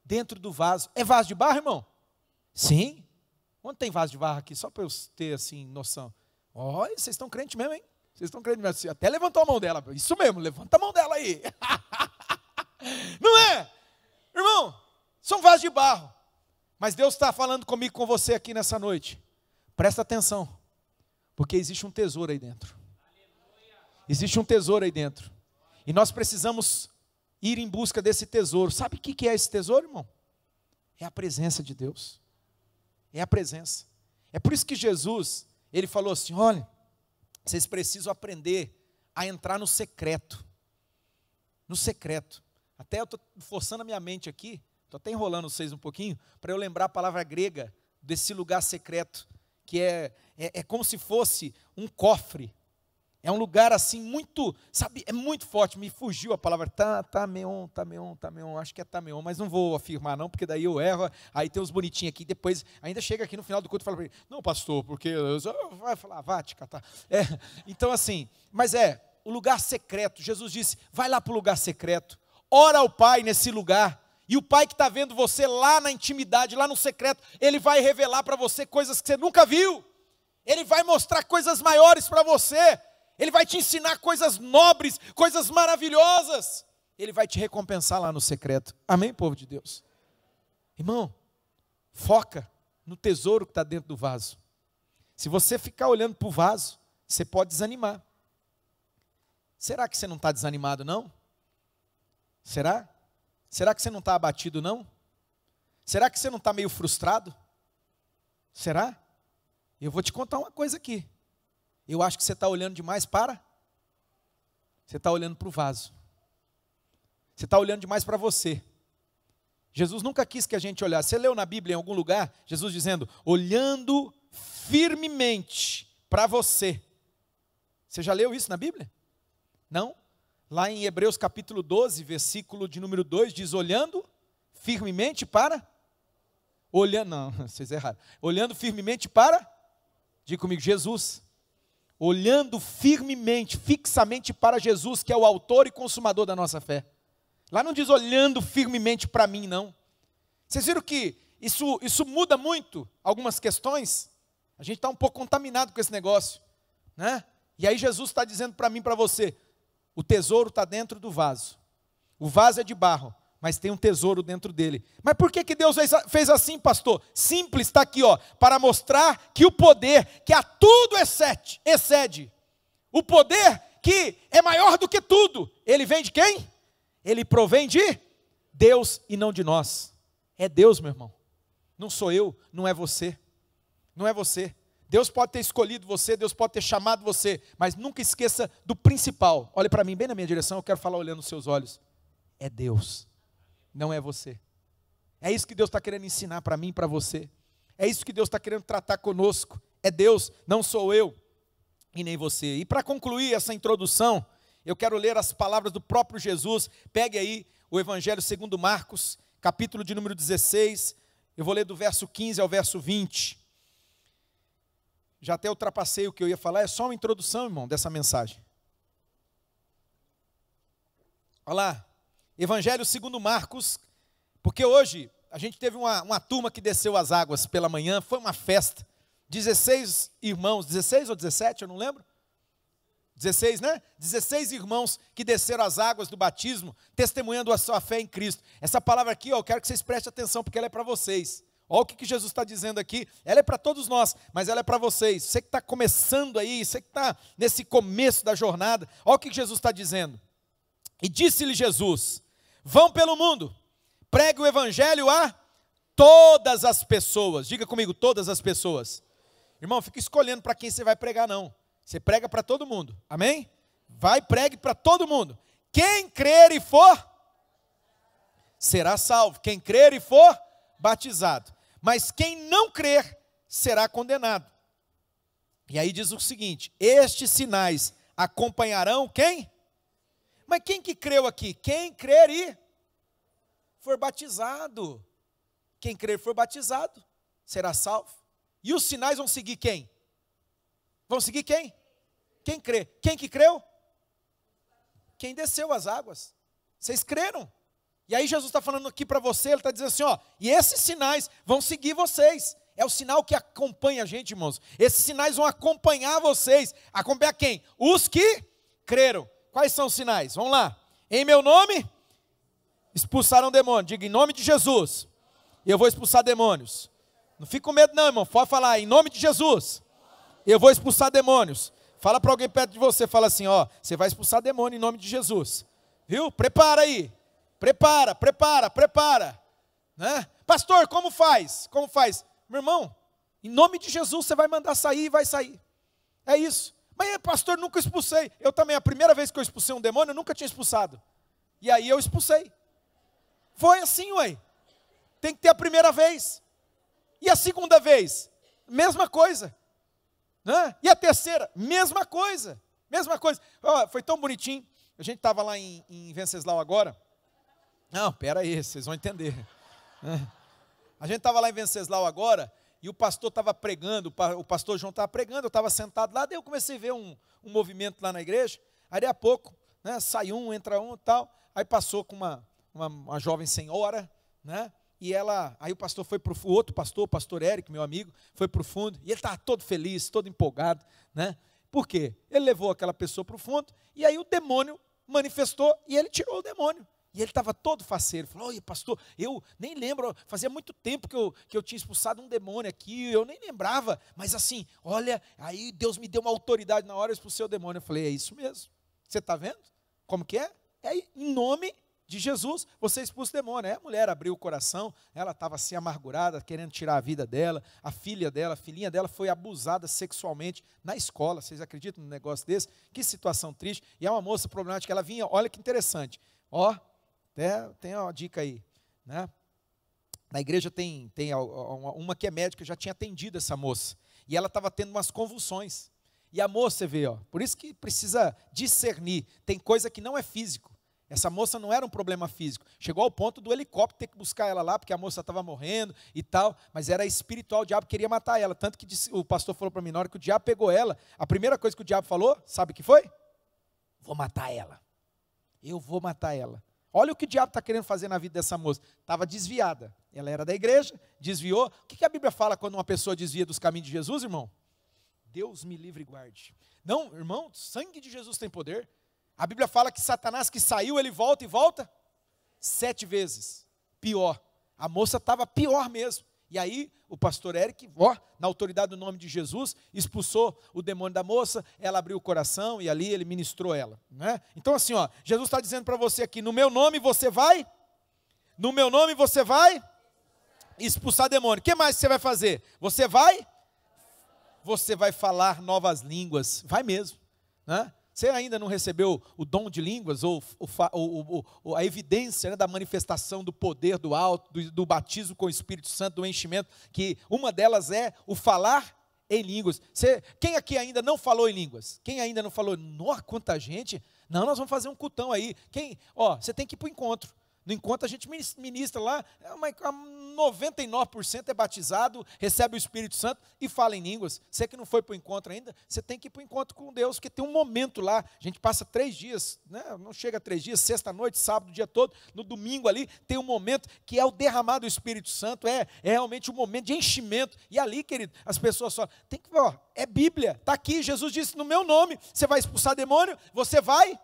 Dentro do vaso. É vaso de barro, irmão? Sim. Onde tem vaso de barro aqui? Só para eu ter assim noção. Olha, vocês estão crentes mesmo, hein? Vocês estão crentes mesmo. Até levantou a mão dela. Isso mesmo, levanta a mão dela aí. Não é? Irmão, são vasos de barro. Mas Deus está falando comigo, com você aqui nessa noite. Presta atenção. Porque existe um tesouro aí dentro. Existe um tesouro aí dentro. E nós precisamos ir em busca desse tesouro. Sabe o que é esse tesouro, irmão? É a presença de Deus. É a presença. É por isso que Jesus, Ele falou assim, olha, vocês precisam aprender a entrar no secreto. No secreto. Até eu estou forçando a minha mente aqui, estou até enrolando vocês um pouquinho, para eu lembrar a palavra grega desse lugar secreto, que é como se fosse um cofre. É um lugar assim muito, sabe, é muito forte. Me fugiu a palavra, tameon, acho que é tameon, mas não vou afirmar não, porque daí eu erro. Aí tem uns bonitinhos aqui, depois ainda chega aqui no final do culto e fala para ele, não pastor, porque vai falar, vá te catar. Então assim, mas o lugar secreto. Jesus disse, vai lá para o lugar secreto, ora ao Pai nesse lugar, e o Pai que está vendo você lá na intimidade, lá no secreto, Ele vai revelar para você coisas que você nunca viu, Ele vai mostrar coisas maiores para você, Ele vai te ensinar coisas nobres, coisas maravilhosas. Ele vai te recompensar lá no secreto. Amém, povo de Deus? Irmão, foca no tesouro que está dentro do vaso. Se você ficar olhando para o vaso, você pode desanimar. Será que você não está desanimado, não? Será? Será que você não está abatido, não? Será que você não está meio frustrado? Será? Eu vou te contar uma coisa aqui. Eu acho que você está olhando demais para? Você está olhando para o vaso. Você está olhando demais para você. Jesus nunca quis que a gente olhasse. Você leu na Bíblia em algum lugar, Jesus dizendo, olhando firmemente para você. Você já leu isso na Bíblia? Não? Lá em Hebreus capítulo 12, versículo de número 2, diz, olhando firmemente para? Olhando, não, vocês erraram. Olhando firmemente para? Diga comigo, Jesus. Olhando firmemente, fixamente para Jesus, que é o autor e consumador da nossa fé. Lá não diz olhando firmemente para mim, não. Vocês viram que isso muda muito algumas questões? A gente está um pouco contaminado com esse negócio, né? E aí Jesus está dizendo para mim, para você, O tesouro está dentro do vaso. O vaso é de barro, mas tem um tesouro dentro dele. Mas por que Deus fez assim, pastor? Simples, está aqui, ó, para mostrar que o poder que a tudo excede, o poder que é maior do que tudo, ele vem de quem? Ele provém de Deus e não de nós. É Deus, meu irmão. Não sou eu, não é você. Não é você. Deus pode ter escolhido você, Deus pode ter chamado você, mas nunca esqueça do principal. Olhe para mim, bem na minha direção, eu quero falar olhando nos seus olhos. É Deus, não é você. É isso que Deus está querendo ensinar para mim e para você. É isso que Deus está querendo tratar conosco. É Deus, não sou eu e nem você. E para concluir essa introdução, eu quero ler as palavras do próprio Jesus. Pegue aí o Evangelho segundo Marcos, capítulo de número 16. Eu vou ler do verso 15 ao verso 20. Já até ultrapassei o que eu ia falar, é só uma introdução, irmão, dessa mensagem. Olha lá, Evangelho segundo Marcos, porque hoje a gente teve uma turma que desceu as águas pela manhã, foi uma festa, 16 irmãos, 16 ou 17, eu não lembro, 16, né? 16 irmãos que desceram as águas do batismo, testemunhando a sua fé em Cristo. Essa palavra aqui, ó, eu quero que vocês prestem atenção, porque ela é para vocês. Olha o que Jesus está dizendo aqui, ela é para todos nós, mas ela é para vocês. Você que está começando aí, você que está nesse começo da jornada, olha o que Jesus está dizendo. E disse-lhe Jesus, vão pelo mundo, pregue o evangelho a todas as pessoas. Diga comigo, todas as pessoas. Irmão, fica escolhendo para quem você vai pregar não. Você prega para todo mundo, amém? Vai, pregue para todo mundo. Quem crer e for, será salvo. Quem crer e for, batizado. Mas quem não crer, será condenado. E aí diz o seguinte, estes sinais acompanharão quem? Mas quem que creu aqui? Quem crer e for batizado. Quem crer e for batizado, será salvo. E os sinais vão seguir quem? Vão seguir quem? Quem crê? Quem que creu? Quem desceu as águas. Vocês creram? E aí Jesus está falando aqui para você, ele está dizendo assim, ó, e esses sinais vão seguir vocês. É o sinal que acompanha a gente, irmãos. Esses sinais vão acompanhar vocês. Acompanhar quem? Os que creram. Quais são os sinais? Vamos lá. Em meu nome, expulsaram demônios. Diga, em nome de Jesus, eu vou expulsar demônios. Não fique com medo não, irmão. Pode falar, em nome de Jesus, eu vou expulsar demônios. Fala para alguém perto de você, fala assim, ó, você vai expulsar demônio em nome de Jesus. Viu? Prepara aí. Prepara. Né? Pastor, como faz? Como faz? Meu irmão, em nome de Jesus você vai mandar sair e vai sair. É isso. Mas pastor, nunca expulsei. Eu também, a primeira vez que eu expulsei um demônio, eu nunca tinha expulsado. E aí eu expulsei. Foi assim, ué. Tem que ter a primeira vez. E a segunda vez? Mesma coisa. Né? E a terceira? Mesma coisa. Oh, foi tão bonitinho. A gente estava lá em Venceslau agora. Não, pera aí, vocês vão entender. A gente estava lá em Venceslau agora, e o pastor estava pregando, o pastor João estava pregando, eu estava sentado lá, daí eu comecei a ver um movimento lá na igreja, aí daí a pouco, né, sai um, entra um e tal, aí passou com uma jovem senhora, né, e aí o pastor foi para o outro pastor, o pastor Érico, meu amigo, foi para o fundo, e ele estava todo feliz, todo empolgado, né, por quê? Ele levou aquela pessoa para o fundo, e aí o demônio manifestou, e ele tirou o demônio. E ele estava todo faceiro, falou, oi pastor, eu nem lembro, fazia muito tempo que eu tinha expulsado um demônio aqui, eu nem lembrava, mas assim, olha, aí Deus me deu uma autoridade na hora, eu expulsei o demônio. Eu falei, é isso mesmo, você está vendo? Como que é? É em nome de Jesus, você expulsa o demônio. Aí a mulher abriu o coração, ela estava assim amargurada, querendo tirar a vida dela, a filhinha dela foi abusada sexualmente na escola, vocês acreditam num negócio desse? Que situação triste, e é uma moça problemática, ela vinha, olha que interessante, ó, tem uma dica aí, né? Na igreja tem uma que é médica, já tinha atendido essa moça, e ela estava tendo umas convulsões, e a moça, você vê, ó, por isso que precisa discernir, tem coisa que não é físico, essa moça não era um problema físico, chegou ao ponto do helicóptero ter que buscar ela lá, porque a moça estava morrendo e tal, mas era espiritual, o diabo queria matar ela, tanto que o pastor falou para mim, na hora que o diabo pegou ela, a primeira coisa que o diabo falou, sabe o que foi? Vou matar ela, eu vou matar ela. Olha o que o diabo está querendo fazer na vida dessa moça. Estava desviada. Ela era da igreja, desviou. O que a Bíblia fala quando uma pessoa desvia dos caminhos de Jesus, irmão? Deus me livre e guarde. Não, irmão, sangue de Jesus tem poder. A Bíblia fala que Satanás que saiu, ele volta e volta 7 vezes. Pior. A moça estava pior mesmo. E aí, o pastor Eric, na autoridade do nome de Jesus, expulsou o demônio da moça, ela abriu o coração e ali ele ministrou ela. Né? Então assim, Jesus está dizendo para você aqui, no meu nome você vai expulsar demônio. O que mais você vai fazer? Você vai falar novas línguas. Vai mesmo. Né? Você ainda não recebeu o dom de línguas, ou a evidência, né, da manifestação do poder do alto, do batismo com o Espírito Santo, do enchimento, que uma delas é o falar em línguas. Quem aqui ainda não falou em línguas? Quem ainda não falou? Nossa, quanta gente! Não, nós vamos fazer um cultão aí. Você tem que ir para o encontro. No encontro a gente ministra lá, 99% é batizado, recebe o Espírito Santo e fala em línguas. Você que não foi para o encontro ainda, você tem que ir para o encontro com Deus, porque tem um momento lá, a gente passa 3 dias, né? Não chega a 3 dias, sexta-noite, sábado, o dia todo, no domingo ali, tem um momento que é o derramar do Espírito Santo, é realmente um momento de enchimento, e ali, querido, as pessoas falam, é Bíblia, está aqui, Jesus disse, no meu nome, você vai expulsar demônio, você vai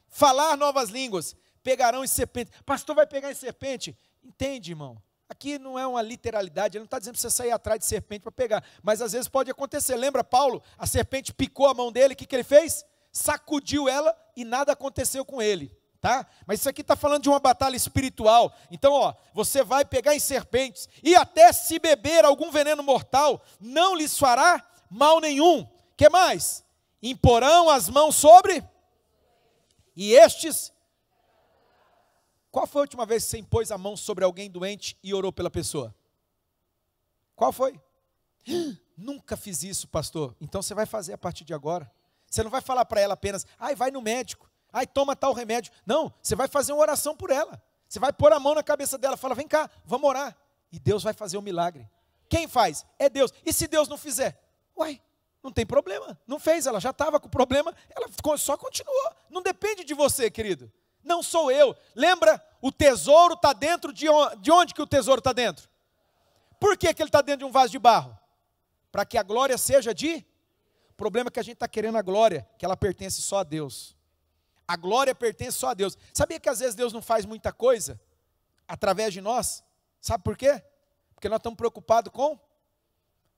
falar novas línguas. Pegarão em serpente. Pastor, vai pegar em serpente? Entende, irmão? Aqui não é uma literalidade, ele não está dizendo para você sair atrás de serpente para pegar, mas às vezes pode acontecer. Lembra Paulo? A serpente picou a mão dele, o que ele fez? Sacudiu ela e nada aconteceu com ele. Tá? Mas isso aqui está falando de uma batalha espiritual. Então, você vai pegar em serpentes, e até se beber algum veneno mortal, não lhes fará mal nenhum. Que mais? Imporão as mãos sobre, e estes... Qual foi a última vez que você impôs a mão sobre alguém doente e orou pela pessoa? Qual foi? Nunca fiz isso, pastor. Então você vai fazer a partir de agora. Você não vai falar para ela apenas, vai no médico, toma tal remédio. Não, você vai fazer uma oração por ela. Você vai pôr a mão na cabeça dela, fala, vem cá, vamos orar. E Deus vai fazer o milagre. Quem faz? É Deus. E se Deus não fizer? Não tem problema. Não fez, ela já estava com problema, ela só continuou. Não depende de você, querido. Não sou eu. Lembra? O tesouro está dentro de onde que o tesouro está dentro? Por que ele está dentro de um vaso de barro? Para que a glória seja de... O problema é que a gente está querendo a glória, que ela pertence só a Deus. A glória pertence só a Deus. Sabia que às vezes Deus não faz muita coisa através de nós? Sabe por quê? Porque nós estamos preocupados com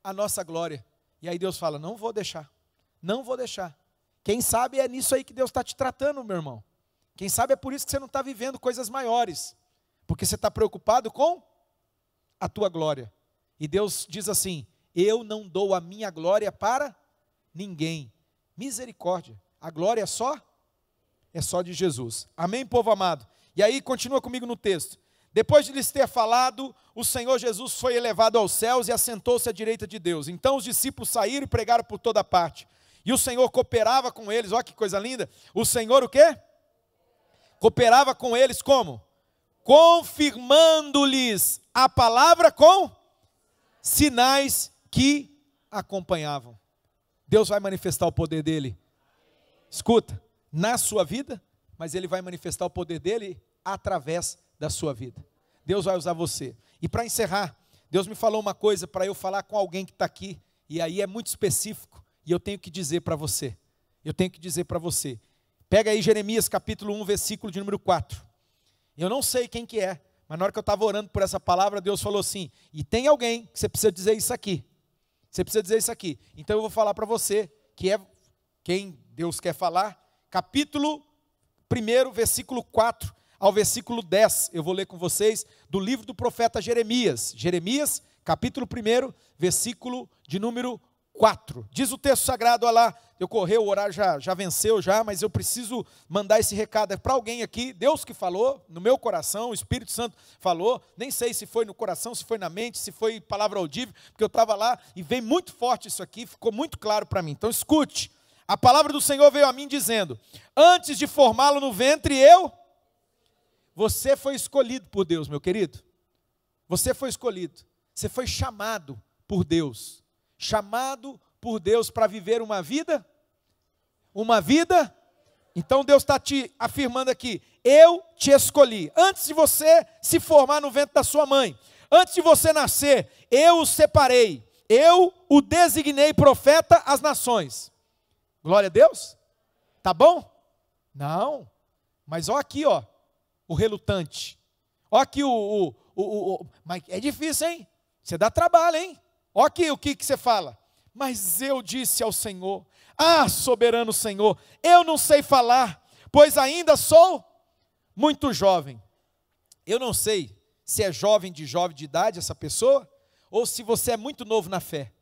a nossa glória. E aí Deus fala, não vou deixar. Não vou deixar. Quem sabe é nisso aí que Deus está te tratando, meu irmão. Quem sabe é por isso que você não está vivendo coisas maiores, porque você está preocupado com a tua glória. E Deus diz assim, eu não dou a minha glória para ninguém. Misericórdia, a glória é só de Jesus. Amém, povo amado? E aí continua comigo no texto. Depois de lhes ter falado, o Senhor Jesus foi elevado aos céus e assentou-se à direita de Deus. Então os discípulos saíram e pregaram por toda parte. E o Senhor cooperava com eles, olha que coisa linda. O Senhor o quê? Cooperava com eles como? Confirmando-lhes a palavra com sinais que acompanhavam. Deus vai manifestar o poder dele. Escuta, na sua vida, mas ele vai manifestar o poder dele através da sua vida. Deus vai usar você. E para encerrar, Deus me falou uma coisa para eu falar com alguém que está aqui, e aí é muito específico, e eu tenho que dizer para você. Pega aí Jeremias capítulo 1, versículo de número 4. Eu não sei quem que é, mas na hora que eu estava orando por essa palavra, Deus falou assim, e tem alguém que você precisa dizer isso aqui. Então eu vou falar para você, que é quem Deus quer falar. Capítulo 1, versículo 4 ao versículo 10. Eu vou ler com vocês do livro do profeta Jeremias. Jeremias, capítulo 1, versículo de número 4. Diz o texto sagrado, olha lá, eu corri, o horário já venceu já, mas eu preciso mandar esse recado para alguém aqui, Deus que falou, no meu coração, o Espírito Santo falou, nem sei se foi no coração, se foi na mente, se foi palavra audível, porque eu estava lá e veio muito forte isso aqui, ficou muito claro para mim. Então escute, a palavra do Senhor veio a mim dizendo, antes de formá-lo no ventre você foi escolhido por Deus, meu querido, você foi escolhido, você foi chamado por Deus, para viver uma vida, então Deus está te afirmando aqui, eu te escolhi, antes de você se formar no ventre da sua mãe, antes de você nascer, eu o separei, eu o designei profeta às nações, glória a Deus, tá bom? Não, mas ó aqui, ó, o relutante. Ó aqui mas é difícil, hein? Você dá trabalho, hein? Ó aqui o que você fala. Mas eu disse ao Senhor, soberano Senhor, eu não sei falar, pois ainda sou muito jovem. Eu não sei se é jovem de idade essa pessoa, ou se você é muito novo na fé.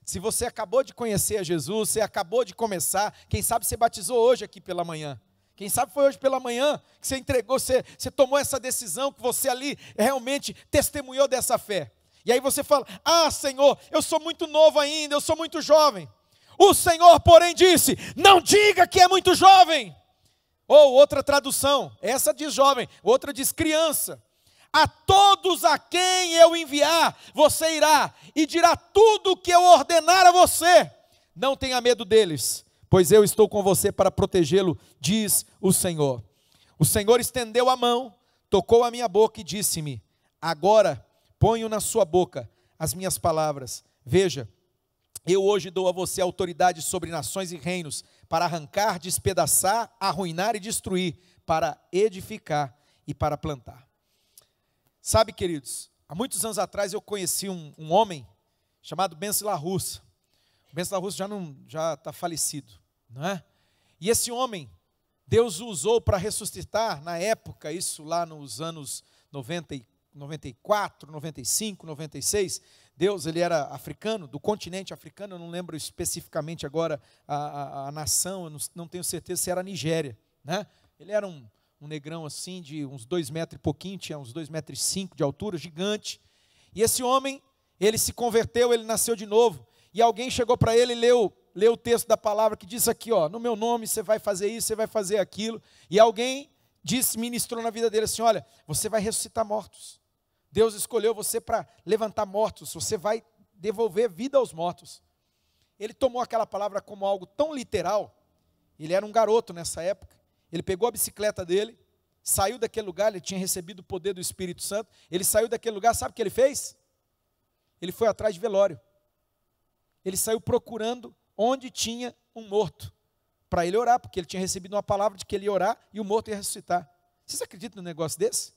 Se você acabou de conhecer a Jesus, você acabou de começar, quem sabe você batizou hoje aqui pela manhã. Quem sabe foi hoje pela manhã que você entregou, você tomou essa decisão, que você ali realmente testemunhou dessa fé. E aí você fala, Senhor, eu sou muito novo ainda, eu sou muito jovem. O Senhor, porém, disse, não diga que é muito jovem. Ou outra tradução, essa diz jovem, outra diz criança. A todos a quem eu enviar, você irá e dirá tudo o que eu ordenar a você. Não tenha medo deles, pois eu estou com você para protegê-lo, diz o Senhor. O Senhor estendeu a mão, tocou a minha boca e disse-me, agora ponho na sua boca as minhas palavras. Veja, eu hoje dou a você autoridade sobre nações e reinos, para arrancar, despedaçar, arruinar e destruir, para edificar e para plantar. Sabe, queridos, há muitos anos atrás eu conheci um homem chamado Benci LaRussa. O Benci LaRussa já está falecido, não é? E esse homem, Deus o usou para ressuscitar, na época, isso lá nos anos 94, 95, 96, Deus, ele era africano, do continente africano, eu não lembro especificamente agora a nação, eu não tenho certeza se era a Nigéria, né? Ele era um negrão assim, de uns 2 metros e pouquinho, tinha uns 2,5 metros de altura, gigante. E esse homem, ele se converteu, ele nasceu de novo. E alguém chegou para ele e leu o texto da palavra que diz aqui, ó, no meu nome você vai fazer isso, você vai fazer aquilo. E alguém ministrou na vida dele assim, olha, você vai ressuscitar mortos. Deus escolheu você para levantar mortos, você vai devolver vida aos mortos. Ele tomou aquela palavra como algo tão literal, ele era um garoto nessa época, ele pegou a bicicleta dele, saiu daquele lugar, ele tinha recebido o poder do Espírito Santo, ele saiu daquele lugar, sabe o que ele fez? Ele foi atrás de velório. Ele saiu procurando onde tinha um morto, para ele orar, porque ele tinha recebido uma palavra de que ele ia orar e o morto ia ressuscitar. Vocês acreditam num negócio desse?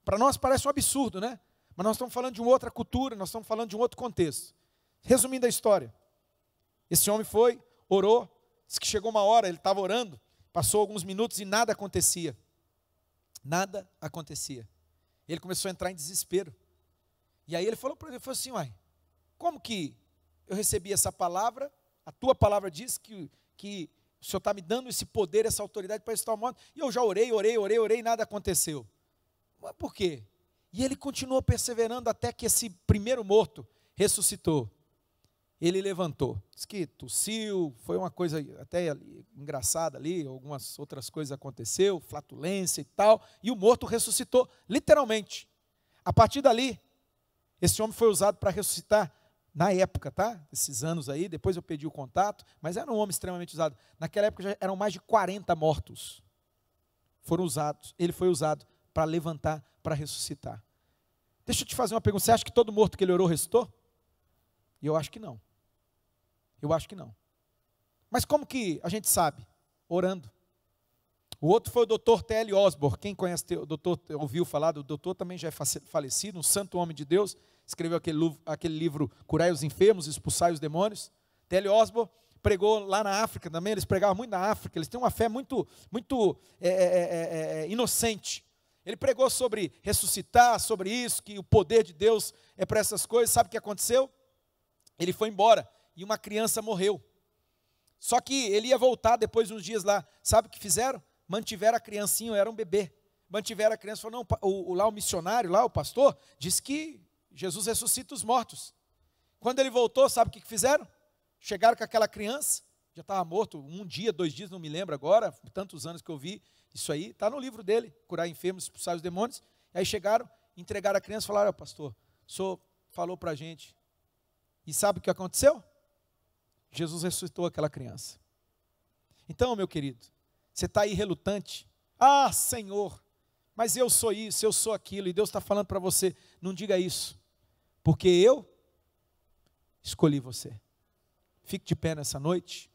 Para nós parece um absurdo, né? Mas nós estamos falando de uma outra cultura, nós estamos falando de um outro contexto. Resumindo a história, esse homem foi, orou, disse que chegou uma hora, ele estava orando, passou alguns minutos e nada acontecia. Nada acontecia. Ele começou a entrar em desespero. E aí ele falou para ele, falou assim, uai, como que eu recebi essa palavra, a tua palavra diz que o Senhor está me dando esse poder, essa autoridade para ressuscitar o morto, e eu já orei e nada aconteceu. Mas por quê? E ele continuou perseverando até que esse primeiro morto ressuscitou. Ele levantou, disse que tossiu, foi uma coisa até engraçada ali, algumas outras coisas aconteceu, flatulência e tal, e o morto ressuscitou, literalmente. A partir dali, esse homem foi usado para ressuscitar, na época, tá? Esses anos aí, depois eu pedi o contato, mas era um homem extremamente usado. Naquela época já eram mais de 40 mortos, foram usados, ele foi usado para levantar, para ressuscitar. Deixa eu te fazer uma pergunta, você acha que todo morto que ele orou ressuscitou? E eu acho que não. Eu acho que não. Mas como que a gente sabe? Orando. O outro foi o Dr. T.L. Osborne. Quem conhece o doutor, ouviu falar do doutor, também já é falecido, um santo homem de Deus, escreveu aquele livro Curai os Enfermos, Expulsai os Demônios. T.L. Osborne pregou lá na África também, eles pregavam muito na África, eles têm uma fé muito inocente. Ele pregou sobre ressuscitar, sobre isso, que o poder de Deus é para essas coisas. Sabe o que aconteceu? Ele foi embora e uma criança morreu. Só que ele ia voltar depois de uns dias lá. Sabe o que fizeram? Mantiveram a criancinha, era um bebê. Mantiveram a criança, falou, não, lá o missionário, lá o pastor, disse que Jesus ressuscita os mortos. Quando ele voltou, sabe o que fizeram? Chegaram com aquela criança, já estava morto, 1 dia, 2 dias, não me lembro agora, tantos anos que eu vi isso aí, está no livro dele, Curar Enfermos, Expulsar os Demônios. E aí chegaram, entregaram a criança e falaram, pastor, o senhor falou para a gente. E sabe o que aconteceu? Jesus ressuscitou aquela criança. Então, meu querido, você está aí relutante. Senhor, mas eu sou isso, eu sou aquilo. E Deus está falando para você, não diga isso. Porque eu escolhi você. Fique de pé nessa noite.